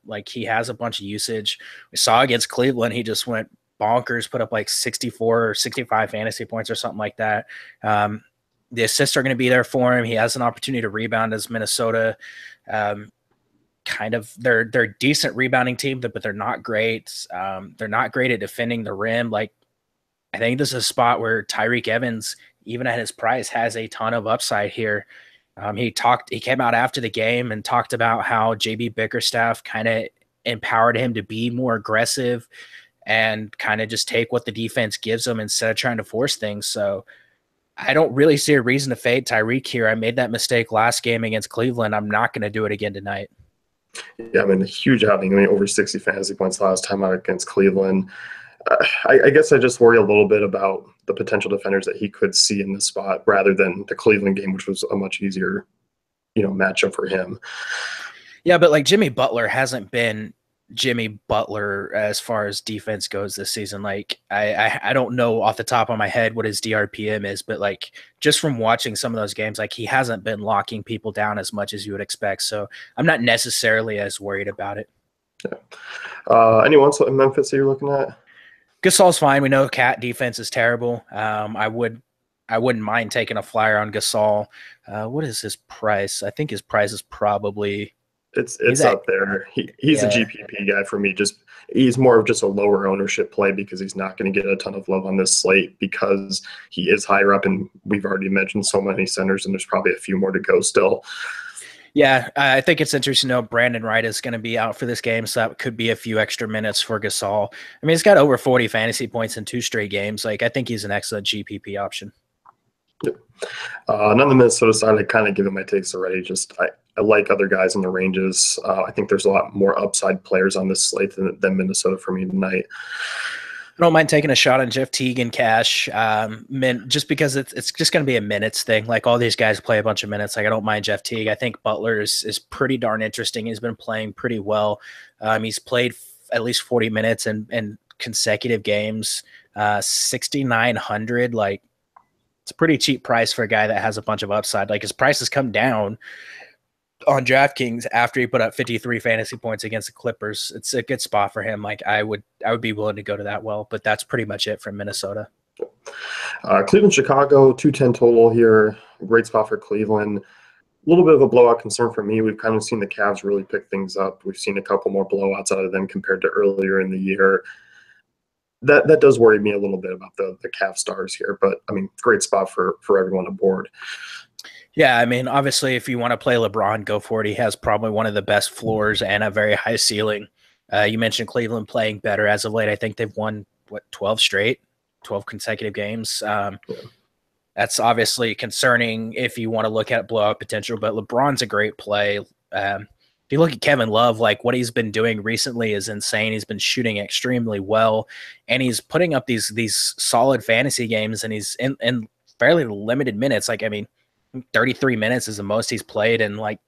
Like he has a bunch of usage. We saw against Cleveland, he just went bonkers, put up like 64 or 65 fantasy points or something like that. The assists are going to be there for him. He has an opportunity to rebound as Minnesota. Kind of they're a decent rebounding team, but they're not great. They're not great at defending the rim. Like I think this is a spot where Tyreke Evans, even at his price, has a ton of upside here. He came out after the game and talked about how JB Bickerstaff kind of empowered him to be more aggressive and kind of just take what the defense gives him instead of trying to force things. So I don't really see a reason to fade Tyreke here. I made that mistake last game against Cleveland. I'm not going to do it again tonight. Yeah, a huge outing. Over 60 fantasy points last time out against Cleveland. I guess I just worry a little bit about the potential defenders that he could see in this spot rather than the Cleveland game, which was a much easier, matchup for him. Yeah, but like Jimmy Butler hasn't been Jimmy Butler as far as defense goes this season. Like I don't know off the top of my head what his DRPM is, but like just from watching some of those games, like he hasn't been locking people down as much as you would expect. So I'm not necessarily as worried about it. Yeah. Anyone in Memphis that you're looking at? Gasol's fine. We know Cat defense is terrible. I wouldn't mind taking a flyer on Gasol. What is his price? I think his price is probably It's up there. He's a GPP guy for me. He's more of just a lower ownership play because he's not going to get a ton of love on this slate because he is higher up, and we've already mentioned so many centers, and there's probably a few more to go still. Yeah, I think it's interesting to know Brandon Wright is going to be out for this game, so that could be a few extra minutes for Gasol. I mean, he's got over 40 fantasy points in 2 straight games. Like, I think he's an excellent GPP option. Yep. On the Minnesota side, I kind of given my takes already. I like other guys in the ranges. I think there's a lot more upside players on this slate than Minnesota for me tonight. I don't mind taking a shot on Jeff Teague in cash, just because it's just going to be a minutes thing. Like all these guys play a bunch of minutes. Like I don't mind Jeff Teague. I think Butler is pretty darn interesting. He's been playing pretty well. He's played at least 40 minutes in consecutive games. 6,900. Like It's a pretty cheap price for a guy that has a bunch of upside. Like his price has come down on DraftKings after he put up 53 fantasy points against the Clippers. It's a good spot for him. Like I would be willing to go to that well, but that's pretty much it from Minnesota. Cleveland, Chicago, 210 total here. Great spot for Cleveland. A little bit of a blowout concern for me. We've kind of seen the Cavs really pick things up. We've seen a couple more blowouts out of them compared to earlier in the year. That does worry me a little bit about the Cavs stars here, but I mean, great spot for everyone aboard. Yeah, I mean, obviously, if you want to play LeBron, go for it. He has probably one of the best floors and a very high ceiling. You mentioned Cleveland playing better as of late. I think they've won, 12 straight, 12 consecutive games. Yeah. That's obviously concerning if you want to look at blowout potential, but LeBron's a great play. If you look at Kevin Love, like what he's been doing recently is insane. He's been shooting extremely well, and he's putting up these solid fantasy games, and he's in fairly limited minutes. Like, I mean, 33 minutes is the most he's played in like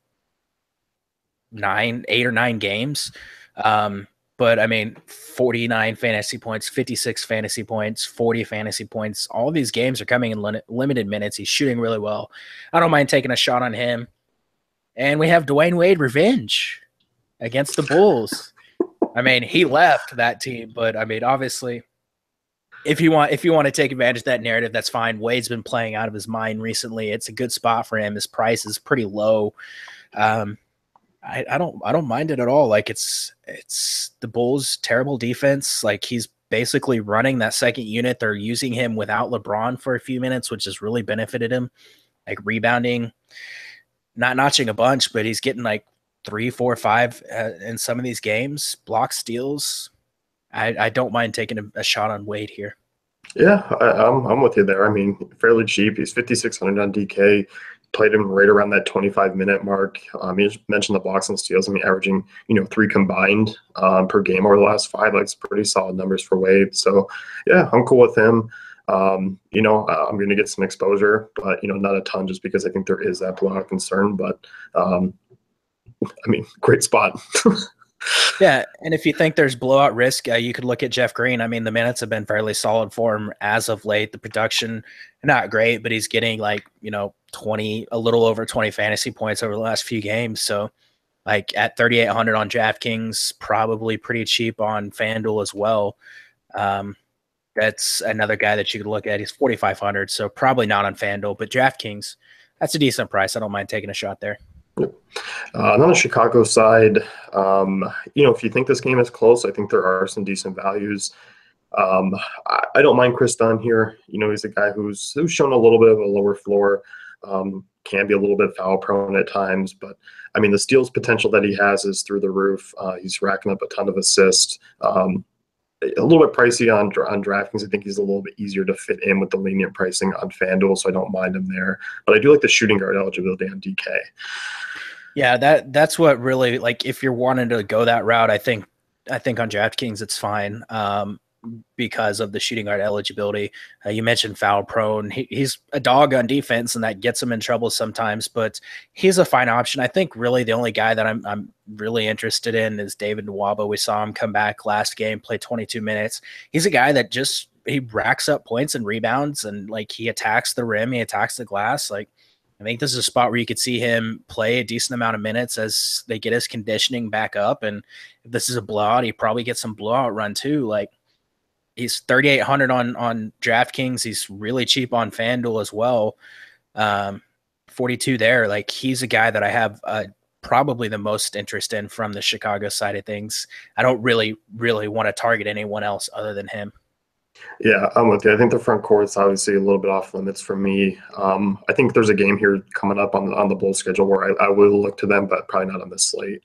8 or 9 games. But I mean, 49 fantasy points, 56 fantasy points, 40 fantasy points. All these games are coming in limited minutes. He's shooting really well. I don't mind taking a shot on him. And we have Dwayne Wade revenge against the Bulls. I mean, he left that team, but I mean, obviously, if you want to take advantage of that narrative, that's fine. Wade's been playing out of his mind recently. It's a good spot for him. His price is pretty low. I don't mind it at all. Like it's the Bulls' terrible defense. Like he's basically running that second unit. They're using him without LeBron for a few minutes, which has really benefited him. Like rebounding, not notching a bunch, but he's getting like 3, 4, 5 in some of these games. Block steals. I don't mind taking a shot on Wade here. Yeah, I'm with you there. I mean, fairly cheap. He's 5,600 on DK. Played him right around that 25-minute mark. You mentioned the blocks and steals. I mean, averaging 3 combined per game over the last 5. Like, it's pretty solid numbers for Wade. So, yeah, I'm cool with him. I'm going to get some exposure, but not a ton, just because I think there is that blowout concern. But I mean, great spot. Yeah, and if you think there's blowout risk, you could look at Jeff Green. I mean, the minutes have been fairly solid for him as of late. The production, not great, but he's getting like, 20, a little over 20 fantasy points over the last few games. So like at 3,800 on DraftKings, probably pretty cheap on FanDuel as well. That's another guy that you could look at. He's 4,500, so probably not on FanDuel, but DraftKings, that's a decent price. I don't mind taking a shot there. On the Chicago side, if you think this game is close, I think there are some decent values. I don't mind Chris Dunn here. He's a guy who's shown a little bit of a lower floor, can be a little bit foul prone at times, but I mean, the steals potential that he has is through the roof. He's racking up a ton of assists. A little bit pricey on DraftKings. I think he's a little bit easier to fit in with the lenient pricing on FanDuel, so I don't mind him there. But I do like the shooting guard eligibility on DK. Yeah, that's what really, like, if you're wanting to go that route, I think on DraftKings it's fine because of the shooting guard eligibility. You mentioned foul prone. He's a dog on defense, and that gets him in trouble sometimes, but he's a fine option. I think really the only guy that I'm really interested in is David Nwaba. We saw him come back last game, play 22 minutes. He's a guy that he racks up points and rebounds, and like he attacks the rim, he attacks the glass. Like, I think this is a spot where you could see him play a decent amount of minutes as they get his conditioning back up. And if this is a blowout, he probably gets some blowout run too. Like, he's 3,800 on DraftKings. He's really cheap on FanDuel as well. 42 there. Like, he's a guy that I have probably the most interest in from the Chicago side of things. I don't really want to target anyone else other than him. Yeah, I'm with you. I think the front court's obviously a little bit off limits for me. I think there's a game here coming up on the Bulls schedule where I will look to them, but probably not on this slate.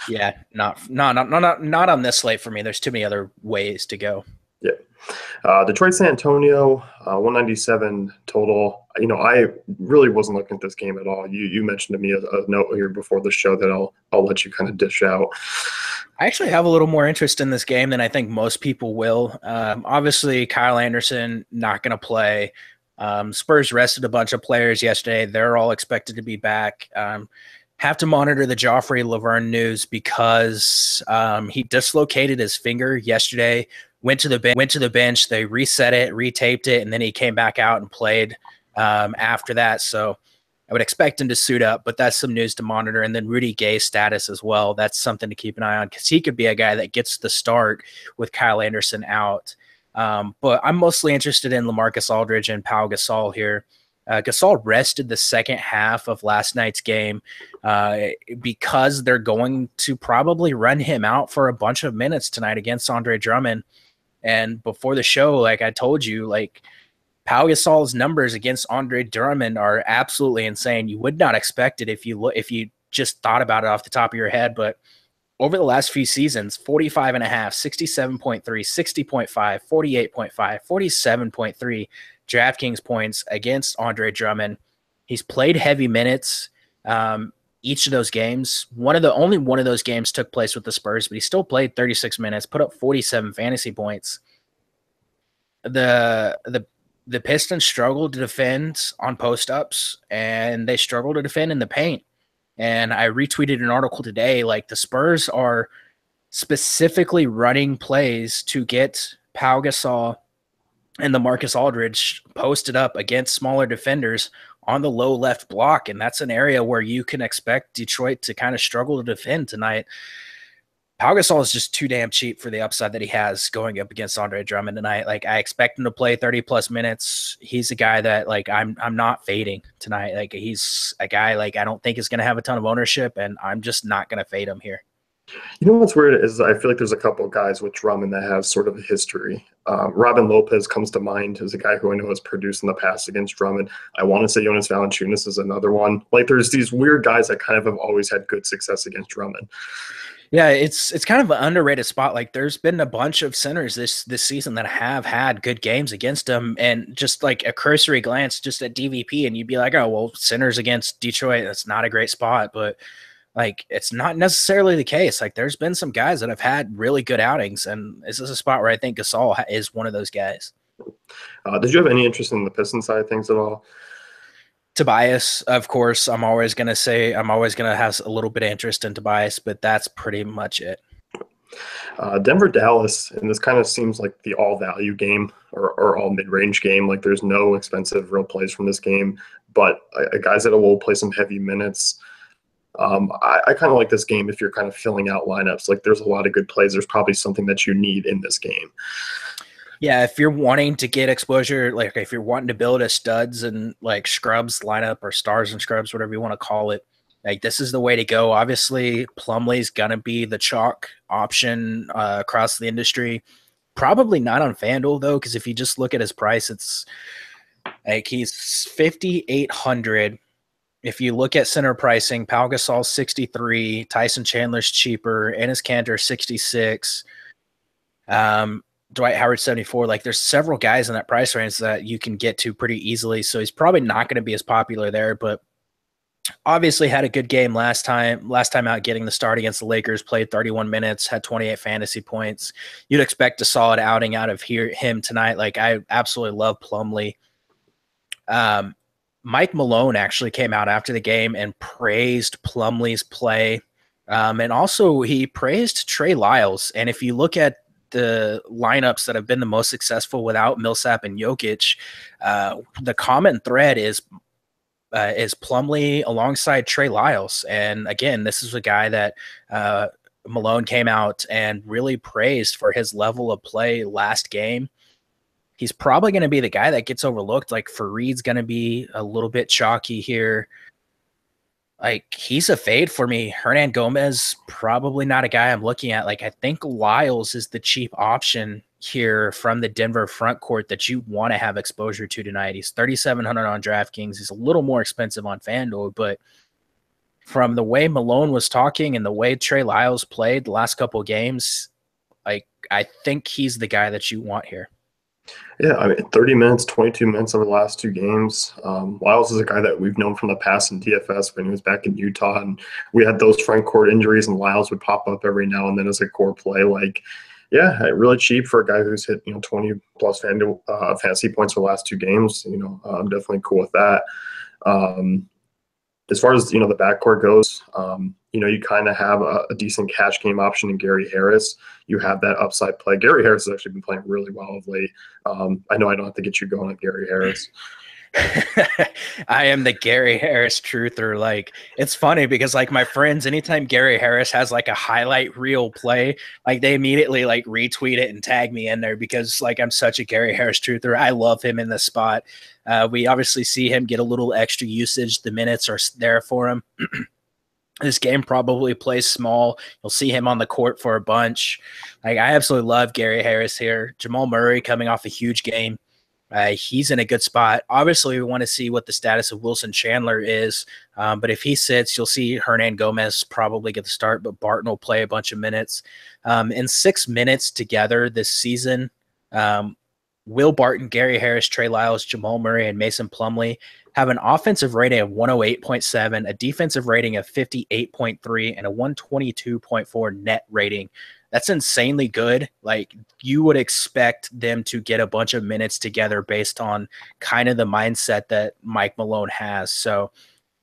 Yeah, not on this slate for me. There's too many other ways to go. Yeah. Detroit, San Antonio, 197 total. I really wasn't looking at this game at all. You mentioned to me a note here before the show that I'll let you kind of dish out. I actually have a little more interest in this game than I think most people will. Obviously, Kyle Anderson not going to play. Spurs rested a bunch of players yesterday. They're all expected to be back. Have to monitor the Joffrey Laverne news because he dislocated his finger yesterday went to the bench. They reset it, retaped it, and then he came back out and played after that. So I would expect him to suit up, but that's some news to monitor. And then Rudy Gay's status as well. That's something to keep an eye on because he could be a guy that gets the start with Kyle Anderson out. But I'm mostly interested in LaMarcus Aldridge and Pau Gasol here. Gasol rested the second half of last night's game because they're going to probably run him out for a bunch of minutes tonight against Andre Drummond. And before the show, like I told you, like Pau Gasol's numbers against Andre Drummond are absolutely insane. You would not expect it if you just thought about it off the top of your head, but over the last few seasons, 45.5, 67.3, 60.5, 48.5, 47.3 DraftKings points against Andre Drummond. He's played heavy minutes each of those games. Only one of those games took place with the Spurs, but he still played 36 minutes, put up 47 fantasy points. The Pistons struggled to defend on post-ups, and they struggle to defend in the paint. And I retweeted an article today, like the Spurs are specifically running plays to get Pau Gasol and LaMarcus Aldridge posted up against smaller defenders on the low left block. And that's an area where you can expect Detroit to kind of struggle to defend tonight. Pau Gasol is just too damn cheap for the upside that he has going up against Andre Drummond tonight. Like I expect him to play 30 plus minutes. He's a guy that like I'm not fading tonight. Like he's a guy like I don't think is going to have a ton of ownership, and I'm just not going to fade him here. You know what's weird is I feel like there's a couple of guys with Drummond that have sort of a history. Robin Lopez comes to mind as a guy who I know has produced in the past against Drummond. I want to say Jonas Valanciunas is another one. Like there's these weird guys that kind of have always had good success against Drummond. Yeah, it's kind of an underrated spot. Like there's been a bunch of centers this season that have had good games against him, and just like a cursory glance just at DVP, and you'd be like, oh well, centers against Detroit, that's not a great spot, but like it's not necessarily the case. Like there's been some guys that have had really good outings, and this is a spot where I think Gasol is one of those guys. Did you have any interest in the Pistons side of things at all? Tobias, of course, I'm always going to have a little bit of interest in Tobias, but that's pretty much it. Denver, Dallas, and this kind of seems like the all value game or all mid range game. Like there's no expensive real plays from this game, but guys that will play some heavy minutes. I kind of like this game if you're kind of filling out lineups. Like there's a lot of good plays. There's probably something that you need in this game. Yeah, if you're wanting to get exposure, like if you're wanting to build a studs and like scrubs lineup or stars and scrubs, whatever you want to call it, like this is the way to go. Obviously, Plumlee's gonna be the chalk option across the industry. Probably not on FanDuel though, because if you just look at his price, it's like he's 5,800. If you look at center pricing, Pau Gasol 63, Tyson Chandler's cheaper, Enes Kanter 66. Dwight Howard 74. Like there's several guys in that price range that you can get to pretty easily. So he's probably not going to be as popular there, but obviously had a good game last time out getting the start against the Lakers, played 31 minutes, had 28 fantasy points. You'd expect a solid outing out of him tonight. Like I absolutely love Plumlee. Mike Malone actually came out after the game and praised Plumlee's play. And also he praised Trey Lyles. And if you look at the lineups that have been the most successful without Millsap and Jokic, the common thread is Plumlee alongside Trey Lyles. And again, this is a guy that Malone came out and really praised for his level of play last game. He's probably going to be the guy that gets overlooked. Like Fareed's going to be a little bit chalky here. Like he's a fade for me. Hernan Gomez, probably not a guy I'm looking at. Like I think Lyles is the cheap option here from the Denver front court that you want to have exposure to tonight. He's 3,700 on DraftKings. He's a little more expensive on FanDuel, but from the way Malone was talking and the way Trey Lyles played the last couple of games, like I think he's the guy that you want here. Yeah, I mean, 30 minutes, 22 minutes over the last two games. Lyles is a guy that we've known from the past in DFS when he was back in Utah, and we had those front court injuries, and Lyles would pop up every now and then as a core play. Like, yeah, really cheap for a guy who's hit 20 plus fantasy points for the last two games. I'm definitely cool with that. As far as the backcourt goes, you kind of have a decent cash game option in Gary Harris. You have that upside play. Gary Harris has actually been playing really well of late. I know I don't have to get you going on Gary Harris. I am the Gary Harris truther. Like, it's funny because like my friends, anytime Gary Harris has like a highlight reel play, like they immediately like retweet it and tag me in there because like I'm such a Gary Harris truther. I love him in the spot. We obviously see him get a little extra usage. The minutes are there for him. This game probably plays small. You'll see him on the court for a bunch. Like, I absolutely love Gary Harris here. Jamal Murray coming off a huge game. He's in a good spot. Obviously, we want to see what the status of Wilson Chandler is. But if he sits, you'll see Hernan Gomez probably get the start, but Barton will play a bunch of minutes. In 6 minutes together this season, Will Barton, Gary Harris, Trey Lyles, Jamal Murray, and Mason Plumlee have an offensive rating of 108.7, a defensive rating of 58.3, and a 122.4 net rating. That's insanely good. Like, you would expect them to get a bunch of minutes together based on kind of the mindset that Mike Malone has. So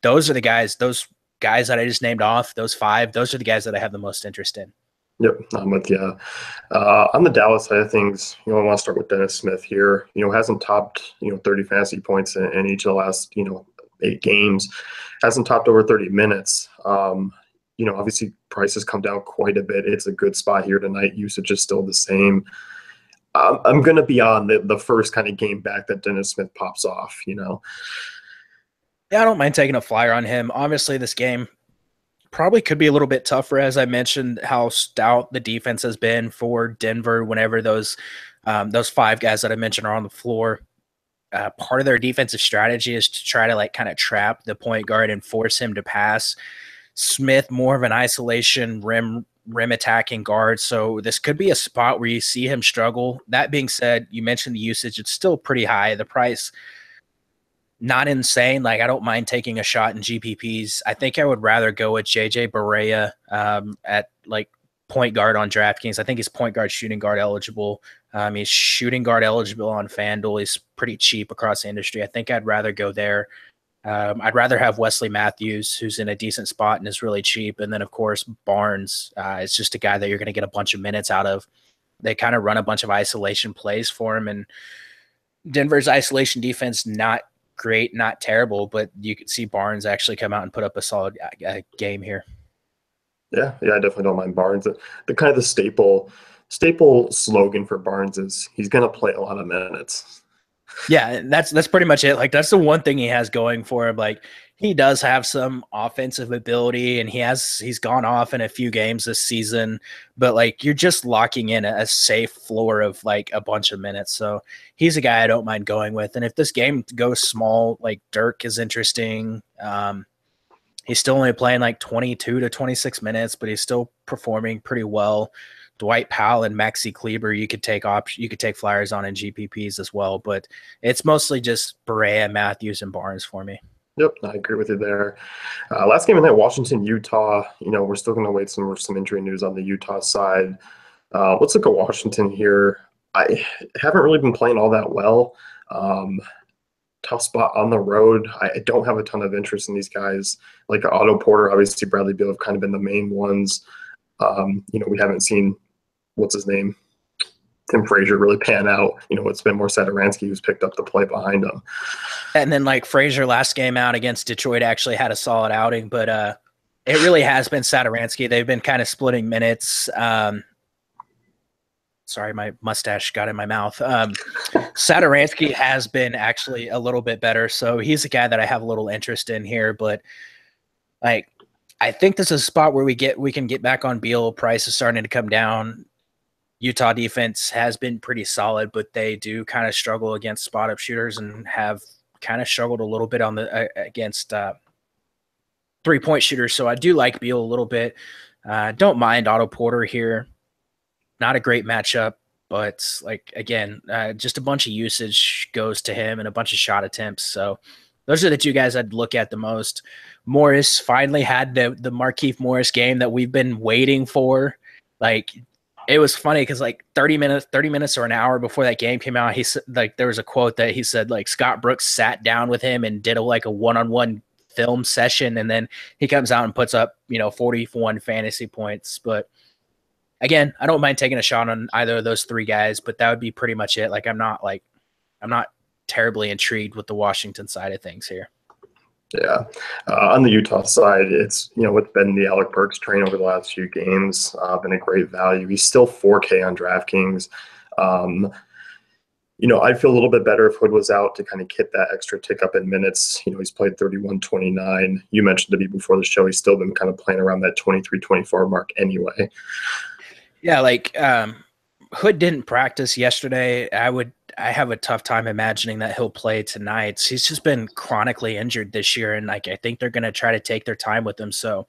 those are those guys that I just named off, those 5, those are the guys that I have the most interest in. Yep, I'm with you. On the Dallas side of things, I want to start with Dennis Smith here. Hasn't topped 30 fantasy points in each of the last 8 games. Hasn't topped over 30 minutes. Obviously price has come down quite a bit. It's a good spot here tonight. Usage is still the same. I'm going to be on the first kind of game back that Dennis Smith pops off. Yeah, I don't mind taking a flyer on him. Obviously, this game probably could be a little bit tougher, as I mentioned, how stout the defense has been for Denver whenever those 5 guys that I mentioned are on the floor. Part of their defensive strategy is to try to like kind of trap the point guard and force him to pass. Smith, more of an isolation rim attacking guard. So this could be a spot where you see him struggle. That being said, you mentioned the usage. It's still pretty high. The price, not insane. Like, I don't mind taking a shot in GPPs. I think I would rather go with JJ Barea at like point guard on DraftKings. I think he's point guard, shooting guard eligible. He's shooting guard eligible on FanDuel. He's pretty cheap across the industry. I think I'd rather go there. I'd rather have Wesley Matthews, who's in a decent spot and is really cheap. And then, of course, Barnes is just a guy that you're going to get a bunch of minutes out of. They kind of run a bunch of isolation plays for him. And Denver's isolation defense, not great, not terrible, but you could see Barnes actually come out and put up a solid game here. Yeah, I definitely don't mind Barnes. The kind of the staple slogan for Barnes is he's going to play a lot of minutes. Yeah, that's pretty much it. Like, that's the one thing he has going for him. Like, he does have some offensive ability, and he's gone off in a few games this season, but like, you're just locking in a safe floor of like a bunch of minutes. So he's a guy I don't mind going with. And if this game goes small, like Dirk is interesting. He's still only playing like 22 to 26 minutes, but he's still performing pretty well. Dwight Powell and Maxi Kleber, you could take flyers on in GPPs as well, but it's mostly just Barea, Matthews, and Barnes for me. Yep, I agree with you there. Last game of night, Washington, Utah. We're still going to wait some injury news on the Utah side. Let's look at Washington here. I haven't really been playing all that well. Tough spot on the road. I don't have a ton of interest in these guys. Like Otto Porter, obviously Bradley Beal have kind of been the main ones. We haven't seen what's his name, Tim Frazier, really pan out. It's been more Satoransky who's picked up the play behind him. And then like Frazier last game out against Detroit actually had a solid outing, but it really has been Satoransky. They've been kind of splitting minutes. Sorry, my mustache got in my mouth. Satoransky has been actually a little bit better, so he's a guy that I have a little interest in here. But like, I think this is a spot where we can get back on Beal. Price is starting to come down. Utah defense has been pretty solid, but they do kind of struggle against spot-up shooters and have kind of struggled a little bit on the against three-point shooters. So I do like Beal a little bit. Don't mind Otto Porter here. Not a great matchup, but like, again, just a bunch of usage goes to him and a bunch of shot attempts. So those are the 2 guys I'd look at the most. Morris finally had the Markieff Morris game that we've been waiting for. Like, it was funny because like 30 minutes or an hour before that game came out, he said, like, there was a quote that he said like Scott Brooks sat down with him and did a one-on-one film session, and then he comes out and puts up 41 fantasy points. But again, I don't mind taking a shot on either of those three guys, but that would be pretty much it. Like I'm not terribly intrigued with the Washington side of things here. Yeah. On the Utah side, it's, what's been the Alec Burks train over the last few games, been a great value. He's still 4K on DraftKings. I'd feel a little bit better if Hood was out to kind of get that extra tick up in minutes. He's played 31-29. You mentioned to me before the show, he's still been kind of playing around that 23-24 mark anyway. Yeah, like Hood didn't practice yesterday. I have a tough time imagining that he'll play tonight. He's just been chronically injured this year, and I think they're going to try to take their time with him. So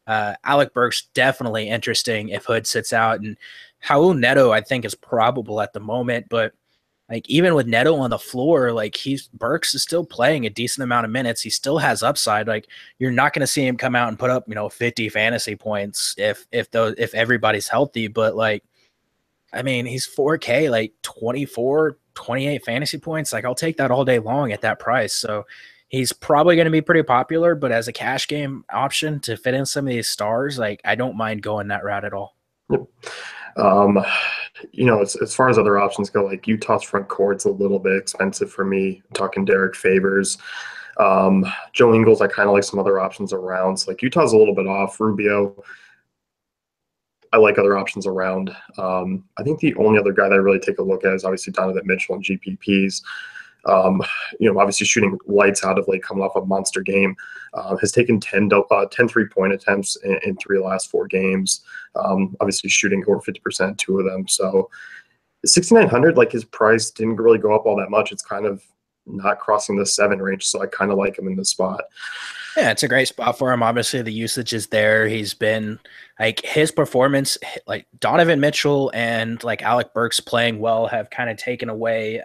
Alec Burks definitely interesting if Hood sits out, and Raul Neto I think is probable at the moment, but even with Neto on the floor, Burks is still playing a decent amount of minutes. He still has upside. You're not going to see him come out and put up 50 fantasy points if everybody's healthy, but he's 4K, 24, 28 fantasy points. I'll take that all day long at that price. So he's probably going to be pretty popular, but as a cash game option to fit in some of these stars, I don't mind going that route at all. Yep. As far as other options go, Utah's front court's a little bit expensive for me. I'm talking Derek Favors. Joe Ingles, I kind of like some other options around. So Utah's a little bit off. Rubio, I like other options around. I think the only other guy that I really take a look at is obviously Donovan Mitchell and GPPs. Obviously shooting lights out of coming off a monster game, has taken 10 3-point attempts in 3 of the last 4 games. Obviously shooting over 50%, 2 of them. So 6,900, his price didn't really go up all that much. It's kind of not crossing the 7 range. So I kind of like him in this spot. Yeah, it's a great spot for him. Obviously the usage is there. He's been his performance, Donovan Mitchell and Alec Burks playing well have kind of taken away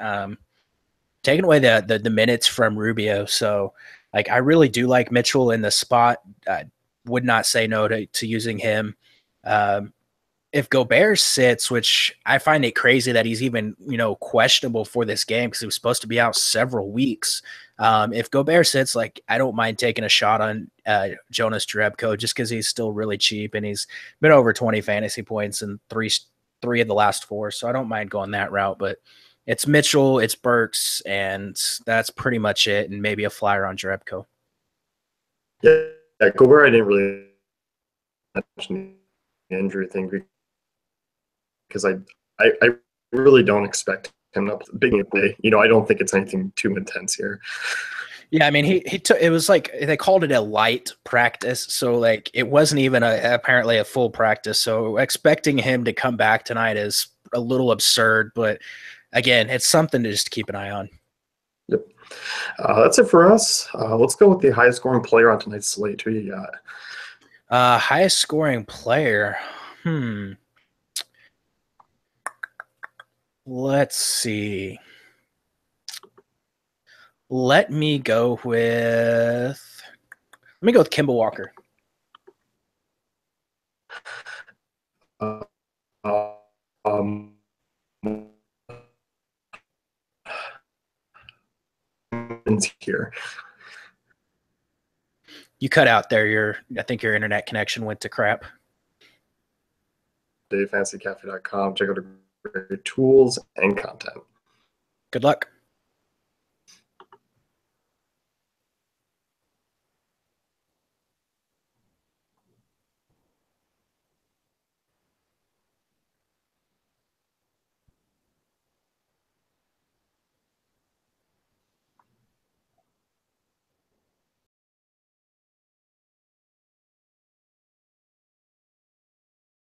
the minutes from Rubio. So I really do like Mitchell in the spot. I would not say no to using him. If Gobert sits, which I find it crazy that he's even, questionable for this game because he was supposed to be out several weeks. If Gobert sits, I don't mind taking a shot on Jonas Jerebko just because he's still really cheap and he's been over 20 fantasy points in three of the last 4. So I don't mind going that route, but it's Mitchell, it's Burks, and that's pretty much it, and maybe a flyer on Jerebko. Yeah, Gobert, I didn't really mention the injury thing because I really don't expect him to big play. I don't think it's anything too intense here. Yeah, he took it was they called it a light practice, so it wasn't even apparently a full practice. So expecting him to come back tonight is a little absurd, but again, it's something to just keep an eye on. Yep. That's it for us. Let's go with the highest scoring player on tonight's slate. Who you got? Highest scoring player. Let's see. Let me go with Kemba Walker. Here. You cut out there. I think your internet connection went to crap. DaveFantasyCafe.com. Check out the great tools and content. Good luck.